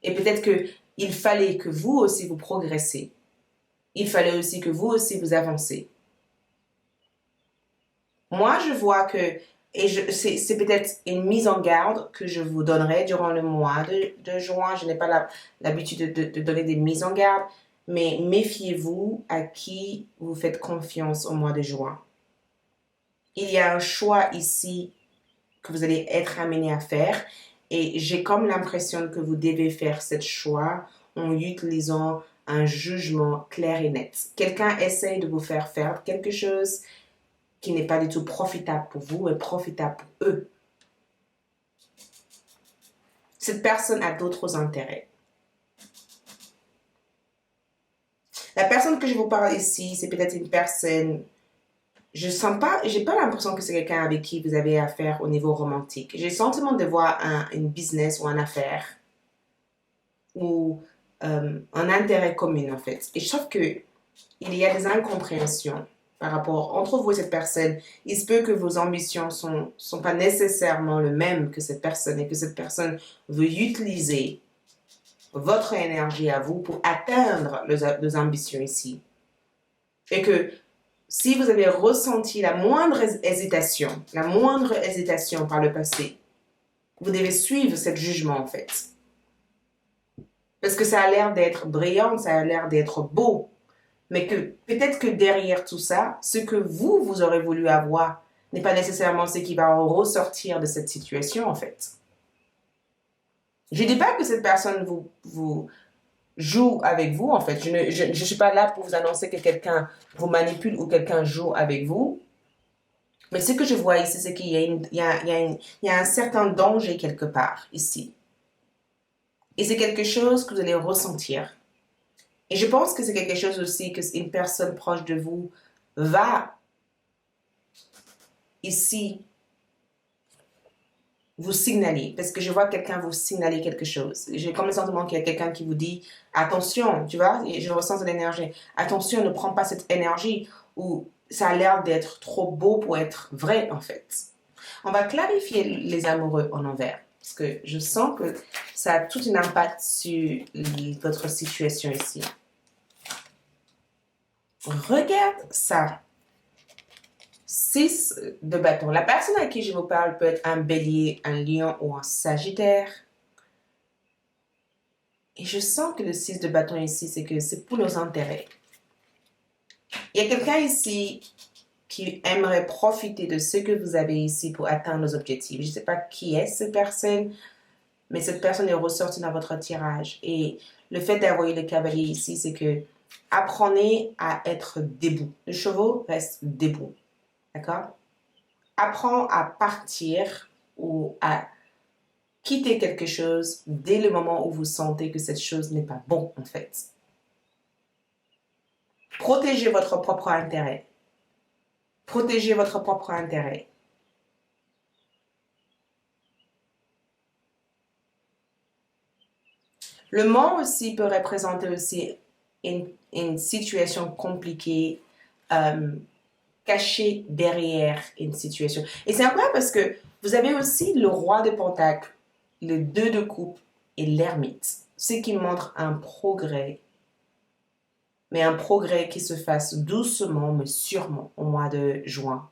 S1: Et peut-être qu'il fallait que vous aussi vous progressez. Il fallait aussi que vous aussi vous avancez. Moi, je vois que, c'est peut-être une mise en garde que je vous donnerai durant le mois de juin. Je n'ai pas l'habitude de donner des mises en garde, mais méfiez-vous à qui vous faites confiance au mois de juin. Il y a un choix ici que vous allez être amené à faire et j'ai comme l'impression que vous devez faire ce choix en utilisant un jugement clair et net. Quelqu'un essaye de vous faire faire quelque chose qui n'est pas du tout profitable pour vous et profitable pour eux. Cette personne a d'autres intérêts. La personne que je vous parle ici, c'est peut-être une personne, j'ai pas l'impression que c'est quelqu'un avec qui vous avez affaire au niveau romantique. J'ai le sentiment de voir une business ou une affaire ou un intérêt commun en fait. Et je trouve qu'il y a des incompréhensions par rapport entre vous et cette personne. Il se peut que vos ambitions sont pas nécessairement les mêmes que cette personne et que cette personne veut utiliser votre énergie à vous pour atteindre les ambitions ici. Et que si vous avez ressenti la moindre hésitation par le passé, vous devez suivre ce jugement en fait. Parce que ça a l'air d'être brillant, ça a l'air d'être beau, mais que peut-être que derrière tout ça, ce que vous aurez voulu avoir n'est pas nécessairement ce qui va ressortir de cette situation en fait. Je ne dis pas que cette personne vous joue avec vous en fait. Je ne suis pas là pour vous annoncer que quelqu'un vous manipule ou quelqu'un joue avec vous. Mais ce que je vois ici, c'est qu'il y a un certain danger quelque part ici. Et c'est quelque chose que vous allez ressentir. Et je pense que c'est quelque chose aussi qu'une personne proche de vous va ici vous signaler. Parce que je vois quelqu'un vous signaler quelque chose. J'ai comme le sentiment qu'il y a quelqu'un qui vous dit attention, tu vois, et je ressens de l'énergie. Attention, ne prends pas cette énergie où ça a l'air d'être trop beau pour être vrai en fait. On va clarifier les amoureux en envers. Parce que je sens que ça a tout un impact sur votre situation ici. Regarde ça. 6 de bâton. La personne à qui je vous parle peut être un bélier, un lion ou un sagittaire. Et je sens que le 6 de bâton ici, c'est que c'est pour nos intérêts. Il y a quelqu'un ici qui aimerait profiter de ce que vous avez ici pour atteindre nos objectifs. Je ne sais pas qui est cette personne, mais cette personne est ressortie dans votre tirage. Et le fait d'avoir le cavalier ici, c'est que apprenez à être debout. Le chevaux reste debout. D'accord? Apprends à partir ou à quitter quelque chose dès le moment où vous sentez que cette chose n'est pas bon, en fait. Protégez votre propre intérêt. Protégez votre propre intérêt. Le mort aussi peut représenter aussi une situation compliquée, cachée derrière une situation. Et c'est incroyable parce que vous avez aussi le roi de Pentacle, le 2 de coupe et l'ermite. Ce qui montre un progrès, mais un progrès qui se fasse doucement mais sûrement au mois de juin.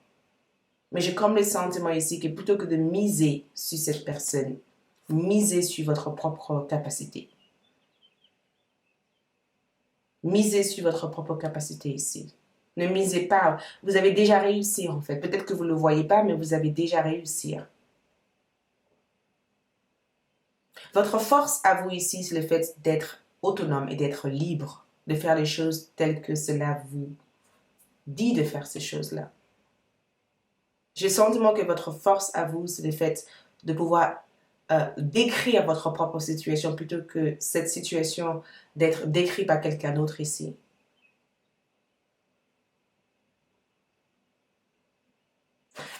S1: Mais j'ai comme le sentiment ici que plutôt que de miser sur cette personne, misez sur votre propre capacité. Misez sur votre propre capacité ici. Ne misez pas. Vous avez déjà réussi en fait. Peut-être que vous ne le voyez pas, mais vous avez déjà réussi. Votre force à vous ici, c'est le fait d'être autonome et d'être libre, de faire les choses telles que cela vous dit de faire ces choses-là. J'ai le sentiment que votre force à vous, c'est le fait de pouvoir décrire votre propre situation plutôt que cette situation d'être décrite par quelqu'un d'autre ici.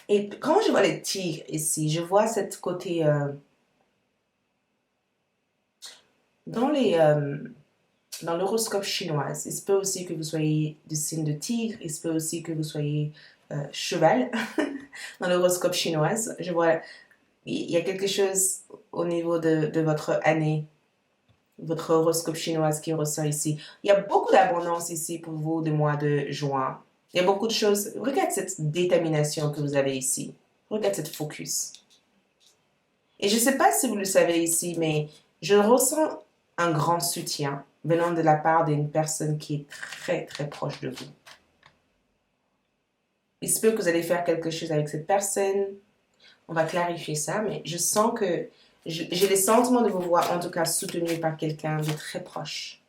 S1: Et quand je vois les tigres ici, je vois cette côté... dans l'horoscope chinois, il se peut aussi que vous soyez du signe de tigre, il se peut aussi que vous soyez cheval. Dans l'horoscope chinois, je vois, il y a quelque chose au niveau de votre année, votre horoscope chinois qui ressort ici. Il y a beaucoup d'abondance ici pour vous du mois de juin. Il y a beaucoup de choses. Regarde cette détermination que vous avez ici. Regarde cette focus. Et je ne sais pas si vous le savez ici, mais je ressens un grand soutien venant de la part d'une personne qui est très, très proche de vous. Il se peut que vous allez faire quelque chose avec cette personne. On va clarifier ça, mais je sens que j'ai le sentiment de vous voir en tout cas soutenu par quelqu'un de très proche.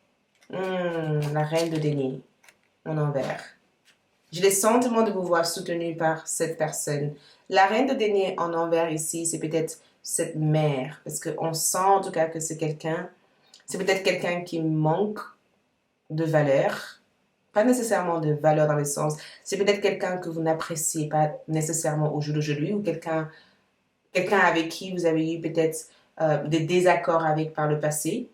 S1: La reine de denier en envers. J'ai le sentiment de vous voir soutenu par cette personne. La reine de denier en envers ici, c'est peut-être cette mère, parce qu'on sent en tout cas que c'est quelqu'un, c'est peut-être quelqu'un qui manque de valeur, pas nécessairement de valeur dans le sens, c'est peut-être quelqu'un que vous n'appréciez pas nécessairement au jour d'aujourd'hui, ou quelqu'un avec qui vous avez eu peut-être des désaccords avec par le passé.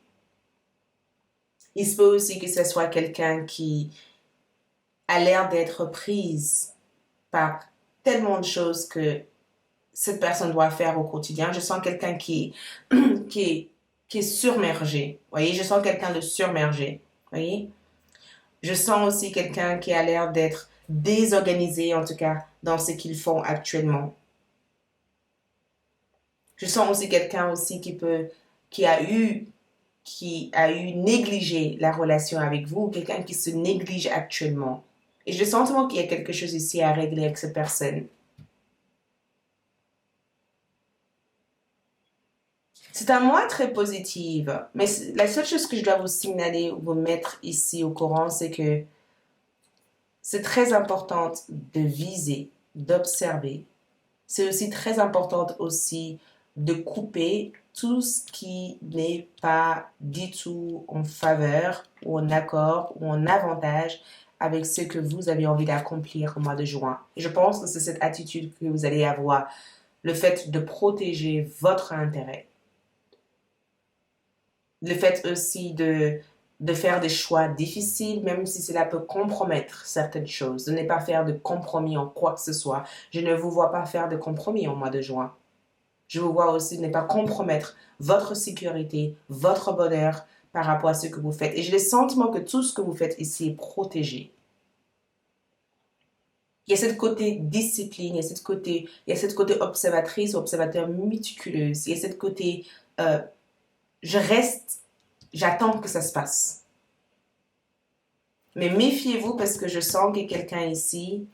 S1: Il se peut aussi que ce soit quelqu'un qui a l'air d'être prise par tellement de choses que cette personne doit faire au quotidien. Je sens quelqu'un qui qui est submergé. Vous voyez, je sens quelqu'un de submergé. Vous voyez? Je sens aussi quelqu'un qui a l'air d'être désorganisé, en tout cas, dans ce qu'ils font actuellement. Je sens aussi quelqu'un aussi qui a eu négligé la relation avec vous, quelqu'un qui se néglige actuellement. Et j'ai le sentiment qu'il y a quelque chose ici à régler avec cette personne. C'est un mois très positif, mais la seule chose que je dois vous signaler ou vous mettre ici au courant, c'est que c'est très important de viser, d'observer. C'est aussi très important aussi de couper tout ce qui n'est pas du tout en faveur ou en accord ou en avantage avec ce que vous avez envie d'accomplir au mois de juin. Et je pense que c'est cette attitude que vous allez avoir, le fait de protéger votre intérêt. Le fait aussi de faire des choix difficiles, même si cela peut compromettre certaines choses, de ne pas faire de compromis en quoi que ce soit. Je ne vous vois pas faire de compromis au mois de juin. Je vous vois aussi ne pas compromettre votre sécurité, votre bonheur par rapport à ce que vous faites. Et j'ai le sentiment que tout ce que vous faites ici est protégé. Il y a cette côté discipline, il y a cette côté observatrice, observateur méticuleuse, il y a cette côté je reste, j'attends que ça se passe. Mais méfiez-vous parce que je sens que quelqu'un ici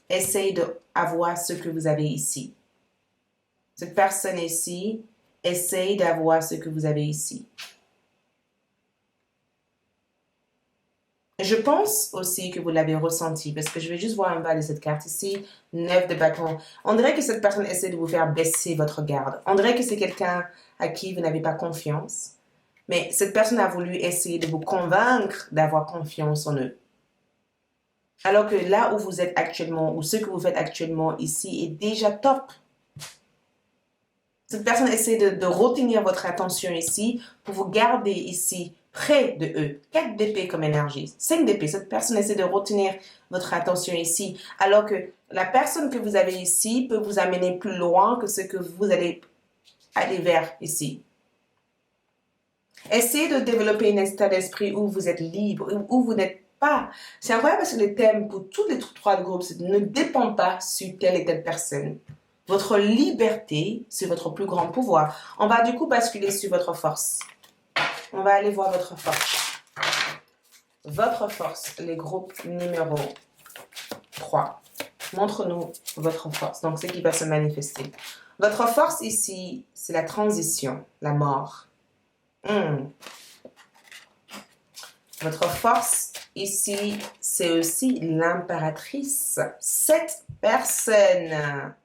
S1: essaye d'avoir ce que vous avez ici. Cette personne ici essaye d'avoir ce que vous avez ici. Je pense aussi que vous l'avez ressenti parce que je vais juste voir en bas de cette carte ici, 9 de bâton. On dirait que cette personne essaie de vous faire baisser votre garde. On dirait que c'est quelqu'un à qui vous n'avez pas confiance. Mais cette personne a voulu essayer de vous convaincre d'avoir confiance en eux. Alors que là où vous êtes actuellement, ou ce que vous faites actuellement ici est déjà top. Cette personne essaie de retenir votre attention ici pour vous garder ici près de eux. 4 d'épée comme énergie. 5 d'épée. Cette personne essaie de retenir votre attention ici. Alors que la personne que vous avez ici peut vous amener plus loin que ce que vous allez aller vers ici. Essayez de développer un état d'esprit où vous êtes libre, où vous n'êtes pas. C'est incroyable parce que le thème pour tous les 3 groupes, c'est ne dépend pas sur telle et telle personne. Votre liberté, c'est votre plus grand pouvoir. On va du coup basculer sur votre force. On va aller voir votre force. Votre force, les groupes numéro 3. Montre-nous votre force. Donc, ce qui va se manifester. Votre force ici, c'est la transition, la mort. Votre force ici, c'est aussi l'impératrice. Cette personne.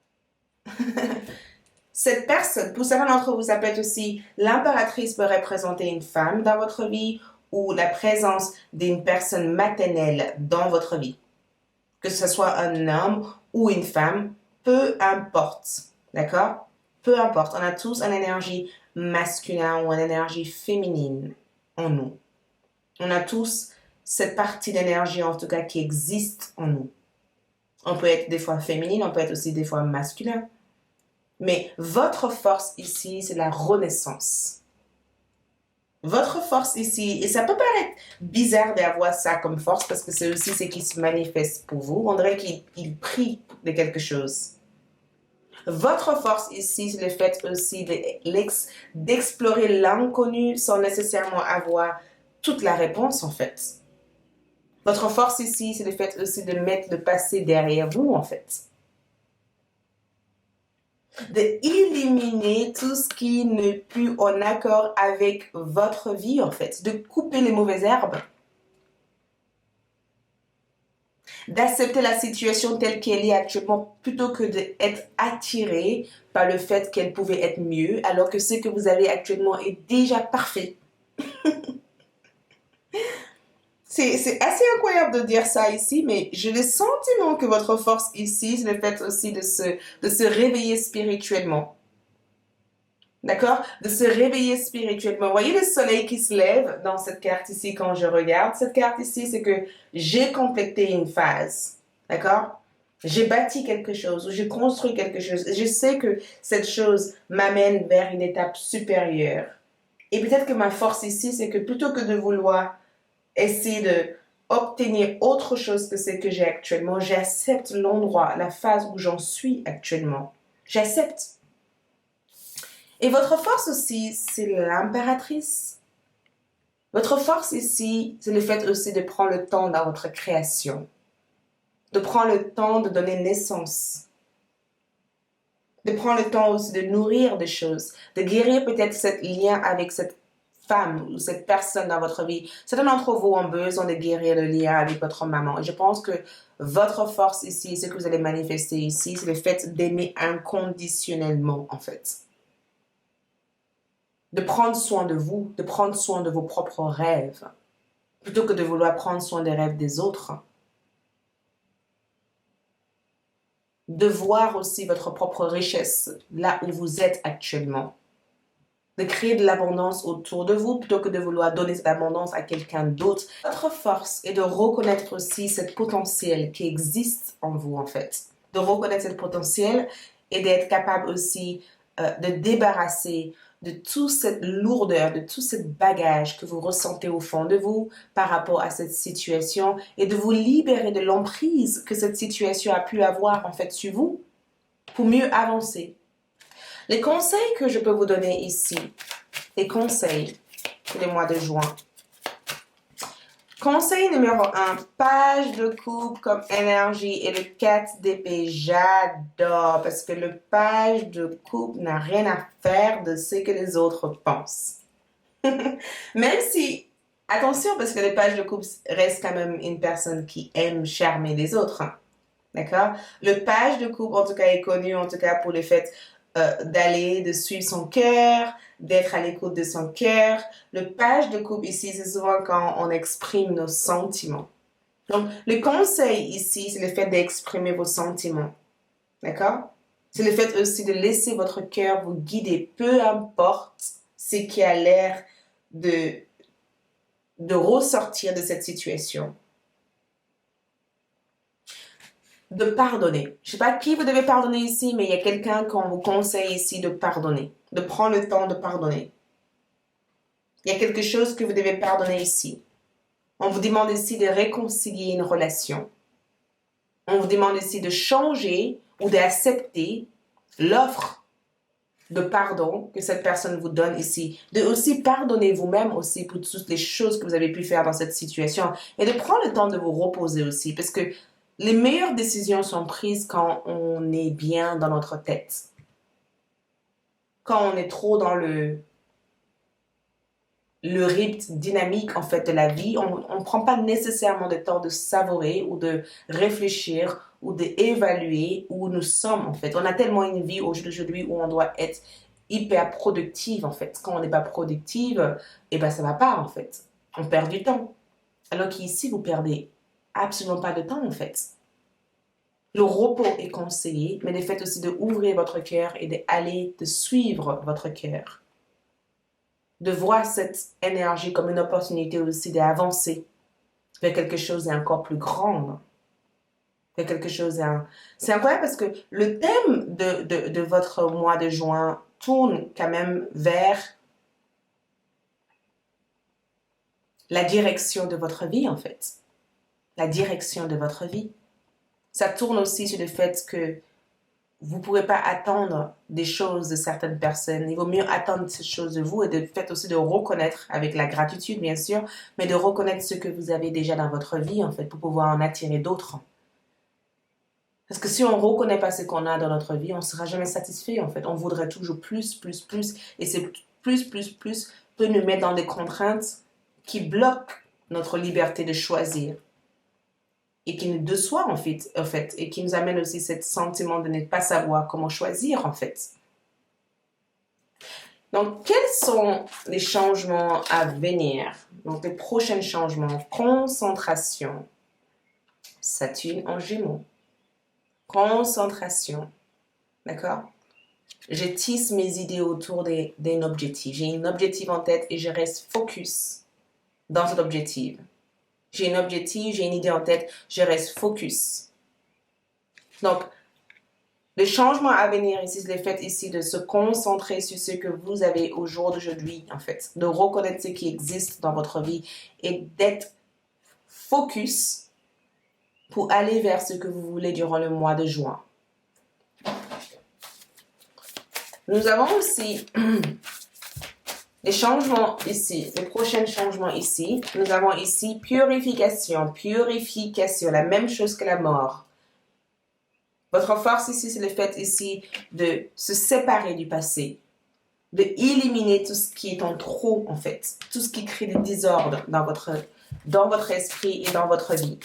S1: Cette personne, pour certains d'entre vous, ça peut être aussi l'impératrice peut représenter une femme dans votre vie ou la présence d'une personne maternelle dans votre vie. Que ce soit un homme ou une femme, peu importe. D'accord? Peu importe. On a tous une énergie masculine ou une énergie féminine en nous. On a tous cette partie d'énergie, en tout cas, qui existe en nous. On peut être des fois féminine, on peut être aussi des fois masculin. Mais votre force ici, c'est la renaissance. Votre force ici, et ça peut paraître bizarre d'avoir ça comme force parce que c'est aussi ce qui se manifeste pour vous. On dirait qu'il prie de quelque chose. Votre force ici, c'est le fait aussi d'explorer l'inconnu sans nécessairement avoir toute la réponse en fait. Votre force ici, c'est le fait aussi de mettre le passé derrière vous en fait. D'éliminer tout ce qui n'est plus en accord avec votre vie en fait. De couper les mauvaises herbes. D'accepter la situation telle qu'elle est actuellement plutôt que d'être attiré par le fait qu'elle pouvait être mieux alors que ce que vous avez actuellement est déjà parfait. C'est assez incroyable de dire ça ici, mais j'ai le sentiment que votre force ici, c'est le fait aussi de se réveiller spirituellement. D'accord? De se réveiller spirituellement. Vous voyez le soleil qui se lève dans cette carte ici quand je regarde. Cette carte ici, c'est que j'ai complété une phase. D'accord? J'ai bâti quelque chose ou j'ai construit quelque chose. Je sais que cette chose m'amène vers une étape supérieure. Et peut-être que ma force ici, c'est que plutôt que de vouloir essayer de obtenir autre chose que ce que j'ai actuellement, j'accepte l'endroit, la phase où j'en suis actuellement. J'accepte. Et votre force aussi, c'est l'impératrice. Votre force ici, c'est le fait aussi de prendre le temps dans votre création, de prendre le temps de donner naissance, de prendre le temps aussi de nourrir des choses, de guérir peut-être ce lien avec cette femme ou cette personne dans votre vie. Certains d'entre vous ont besoin de guérir le lien avec votre maman. Et je pense que votre force ici, ce que vous allez manifester ici, c'est le fait d'aimer inconditionnellement, en fait. De prendre soin de vous, de prendre soin de vos propres rêves, plutôt que de vouloir prendre soin des rêves des autres. De voir aussi votre propre richesse là où vous êtes actuellement. De créer de l'abondance autour de vous plutôt que de vouloir donner cette abondance à quelqu'un d'autre. Votre force est de reconnaître aussi ce potentiel qui existe en vous, en fait. De reconnaître ce potentiel et d'être capable aussi de débarrasser de toute cette lourdeur, de tout ce bagage que vous ressentez au fond de vous par rapport à cette situation et de vous libérer de l'emprise que cette situation a pu avoir en fait sur vous pour mieux avancer. Les conseils que je peux vous donner ici, les conseils pour le mois de juin. Conseil numéro 1, page de coupe comme énergie et le 4 d'épée, j'adore parce que le page de coupe n'a rien à faire de ce que les autres pensent. Même si, attention parce que le page de coupe reste quand même une personne qui aime charmer les autres. D'accord? Le page de coupe en tout cas est connu en tout cas pour le fait d'aller, de suivre son cœur, d'être à l'écoute de son cœur. Le page de coupe ici, c'est souvent quand on exprime nos sentiments. Donc, le conseil ici, c'est le fait d'exprimer vos sentiments. D'accord? C'est le fait aussi de laisser votre cœur vous guider, peu importe ce qui a l'air de ressortir de cette situation. De pardonner. Je ne sais pas qui vous devez pardonner ici, mais il y a quelqu'un qu'on vous conseille ici de pardonner, de prendre le temps de pardonner. Il y a quelque chose que vous devez pardonner ici. On vous demande ici de réconcilier une relation. On vous demande ici de changer ou d'accepter l'offre de pardon que cette personne vous donne ici. De aussi pardonner vous-même aussi pour toutes les choses que vous avez pu faire dans cette situation. Et de prendre le temps de vous reposer aussi. Parce que les meilleures décisions sont prises quand on est bien dans notre tête. Quand on est trop dans le rythme dynamique en fait de la vie, on ne prend pas nécessairement le temps de savourer ou de réfléchir ou d'évaluer où nous sommes en fait. On a tellement une vie aujourd'hui où on doit être hyper productive en fait. Quand on n'est pas productive, eh ben ça va pas en fait. On perd du temps. Alors qu'ici, vous perdez absolument pas de temps en fait. Le repos est conseillé, mais le fait aussi d'ouvrir votre cœur et de suivre votre cœur. De voir cette énergie comme une opportunité aussi d'avancer vers quelque chose d'encore plus grand. Vers quelque chose C'est incroyable parce que le thème de votre mois de juin tourne quand même vers la direction de votre vie en fait. La direction de votre vie. Ça tourne aussi sur le fait que vous ne pourrez pas attendre des choses de certaines personnes. Il vaut mieux attendre ces choses de vous et de fait aussi de reconnaître, avec la gratitude bien sûr, mais de reconnaître ce que vous avez déjà dans votre vie en fait pour pouvoir en attirer d'autres. Parce que si on ne reconnaît pas ce qu'on a dans notre vie, on ne sera jamais satisfait en fait. On voudrait toujours plus, plus, plus. Et ces plus peut nous mettre dans des contraintes qui bloquent notre liberté de choisir. Et qui nous déçoit en fait, et qui nous amène aussi ce sentiment de ne pas savoir comment choisir en fait. Donc, quels sont les changements à venir? Donc, les prochains changements, concentration, Saturne en Gémeaux, concentration, d'accord? Je tisse mes idées autour d'un objectif. J'ai un objectif en tête et je reste focus dans cet objectif. J'ai un objectif, j'ai une idée en tête, je reste focus. Donc, Le changement à venir ici, c'est le fait ici de se concentrer sur ce que vous avez au jour d'aujourd'hui, en fait. De reconnaître ce qui existe dans votre vie et d'être focus pour aller vers ce que vous voulez durant le mois de juin. Nous avons aussi les changements ici, les prochains changements ici. Nous avons ici purification, la même chose que la mort. Votre force ici, c'est le fait ici de se séparer du passé, de éliminer tout ce qui est en trop, en fait, tout ce qui crée des désordres dans votre esprit et dans votre vie,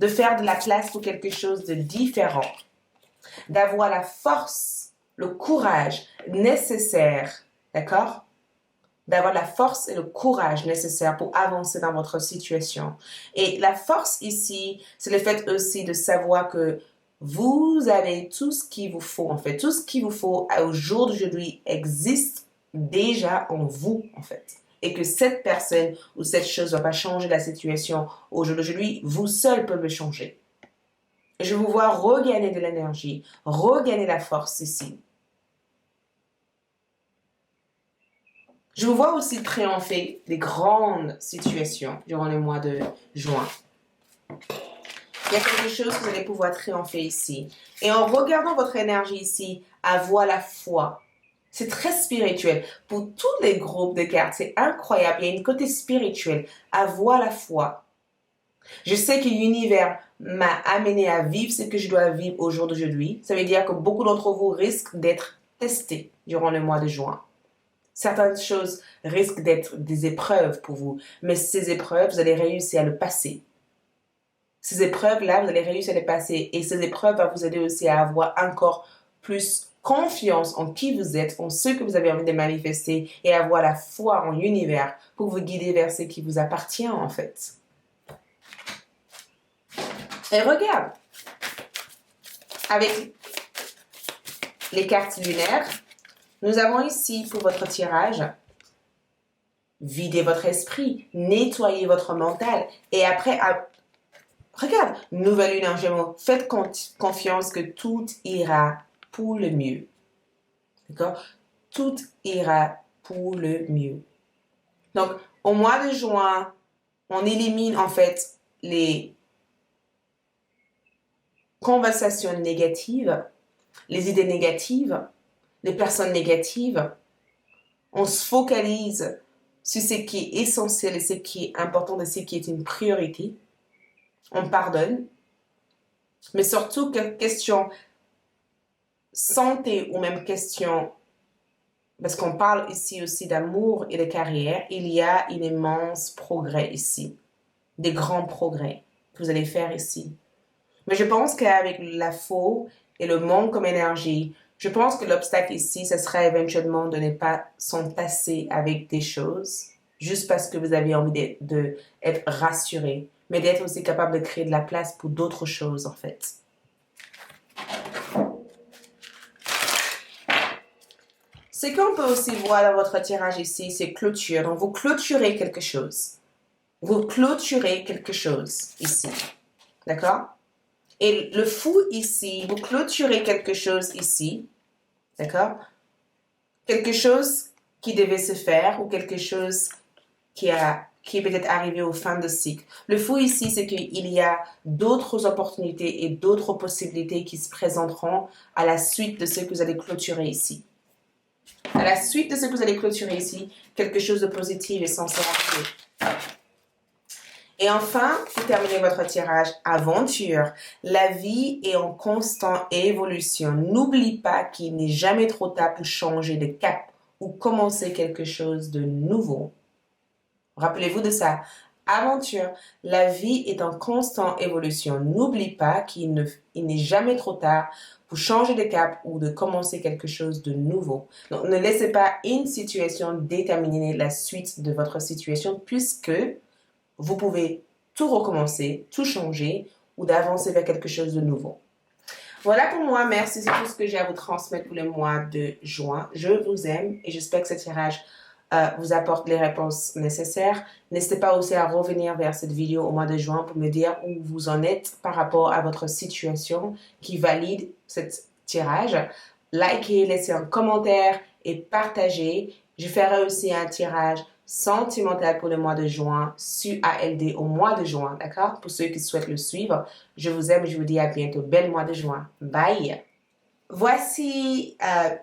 S1: de faire de la place pour quelque chose de différent, d'avoir la force, le courage nécessaire, d'accord? D'avoir la force et le courage nécessaires pour avancer dans votre situation. Et la force ici, c'est le fait aussi de savoir que vous avez tout ce qu'il vous faut, en fait. Tout ce qu'il vous faut au jour d'aujourd'hui existe déjà en vous, en fait. Et que cette personne ou cette chose ne va pas changer la situation au jour d'aujourd'hui, vous seul pouvez le changer. Je vous vois regagner de l'énergie, regagner la force ici. Je vous vois aussi triompher des grandes situations durant le mois de juin. Il y a quelque chose que vous allez pouvoir triompher ici. Et en regardant votre énergie ici, avoir la foi. C'est très spirituel. Pour tous les groupes de cartes, c'est incroyable. Il y a une côté spirituel. Avoir la foi. Je sais que l'univers m'a amené à vivre ce que je dois vivre au jour d'aujourd'hui. Ça veut dire que beaucoup d'entre vous risquent d'être testés durant le mois de juin. Certaines choses risquent d'être des épreuves pour vous. Mais ces épreuves, vous allez réussir à le passer. Ces épreuves-là, vous allez réussir à les passer. Et ces épreuves vont vous aider aussi à avoir encore plus confiance en qui vous êtes, en ce que vous avez envie de manifester et avoir la foi en l'univers pour vous guider vers ce qui vous appartient en fait. Et regarde, avec les cartes lunaires, nous avons ici pour votre tirage, videz votre esprit, nettoyez votre mental et après... Regarde, nouvelle lune en Gémeaux. Faites confiance que tout ira pour le mieux. D'accord? Tout ira pour le mieux. Donc, au mois de juin, on élimine en fait les conversations négatives, les idées négatives, les personnes négatives. On se focalise sur ce qui est essentiel et ce qui est important et ce qui est une priorité. On pardonne, mais surtout question santé ou même question, parce qu'on parle ici aussi d'amour et de carrière, il y a un immense progrès ici, des grands progrès que vous allez faire ici. Mais je pense qu'avec la faux et le manque comme énergie, je pense que l'obstacle ici, ce serait éventuellement de ne pas s'entasser avec des choses, juste parce que vous avez envie d'être rassuré, mais d'être aussi capable de créer de la place pour d'autres choses, en fait. Ce qu'on peut aussi voir dans votre tirage ici, c'est clôture. Donc, vous clôturez quelque chose. Vous clôturez quelque chose ici. D'accord? Et le fou ici, vous clôturez quelque chose ici. D'accord? Quelque chose qui devait se faire ou quelque chose qui est peut-être arrivé au fin de cycle. Le fou ici, c'est qu'il y a d'autres opportunités et d'autres possibilités qui se présenteront à la suite de ce que vous allez clôturer ici. À la suite de ce que vous allez clôturer ici, quelque chose de positif est censé arriver. Et enfin, pour terminer votre tirage aventure, la vie est en constante évolution. N'oublie pas qu'il n'est jamais trop tard pour changer de cap ou commencer quelque chose de nouveau. Rappelez-vous de ça. Aventure, la vie est en constante évolution. N'oublie pas qu'il n'est jamais trop tard pour changer de cap ou de commencer quelque chose de nouveau. Donc, ne laissez pas une situation déterminer la suite de votre situation puisque vous pouvez tout recommencer, tout changer ou d'avancer vers quelque chose de nouveau. Voilà pour moi. Merci. C'est tout ce que j'ai à vous transmettre pour le mois de juin. Je vous aime et j'espère que ce tirage vous apporte les réponses nécessaires. N'hésitez pas aussi à revenir vers cette vidéo au mois de juin pour me dire où vous en êtes par rapport à votre situation qui valide cette tirage. Likez, laissez un commentaire et partagez. Je ferai aussi un tirage sentimental pour le mois de juin sur ALD au mois de juin, d'accord? Pour ceux qui souhaitent le suivre, je vous aime et je vous dis à bientôt. Bel mois de juin. Bye! Voici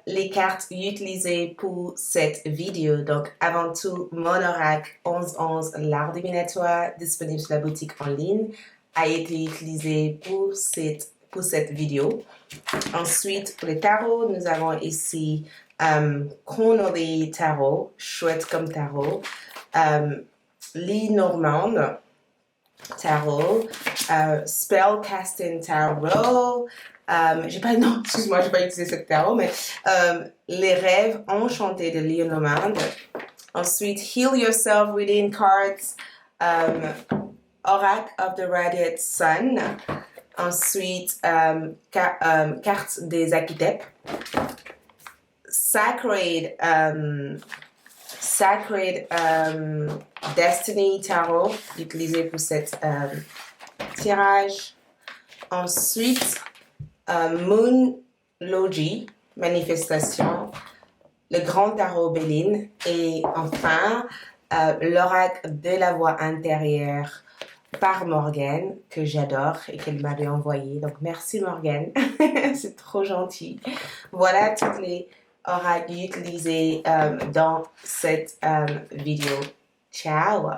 S1: les cartes utilisées pour cette vidéo. Donc, avant tout, mon oracle 1111, l'art divinatoire, disponible sur la boutique en ligne, a été utilisé pour cette vidéo. Ensuite, pour les tarots, nous avons ici Connery Tarot, chouette comme tarot, Lee Normand Tarot, Spellcasting Tarot, j'ai pas, non, excuse-moi, j'ai pas utilisé ce tarot, mais Les rêves enchantés de Lee Normand. Ensuite, Heal Yourself Within Cards, Oracle of the Radiant Sun. Ensuite, carte des architectes. Sacred Destiny Tarot, utilisé pour cette tirage. Ensuite, Moon Logi, manifestation. Le grand tarot Béline. Et enfin, l'oracle de la voix intérieure par Morgane, que j'adore et qu'elle m'avait envoyé. Donc, merci Morgane, c'est trop gentil. Voilà toutes les oracles utilisés dans cette vidéo. Ciao!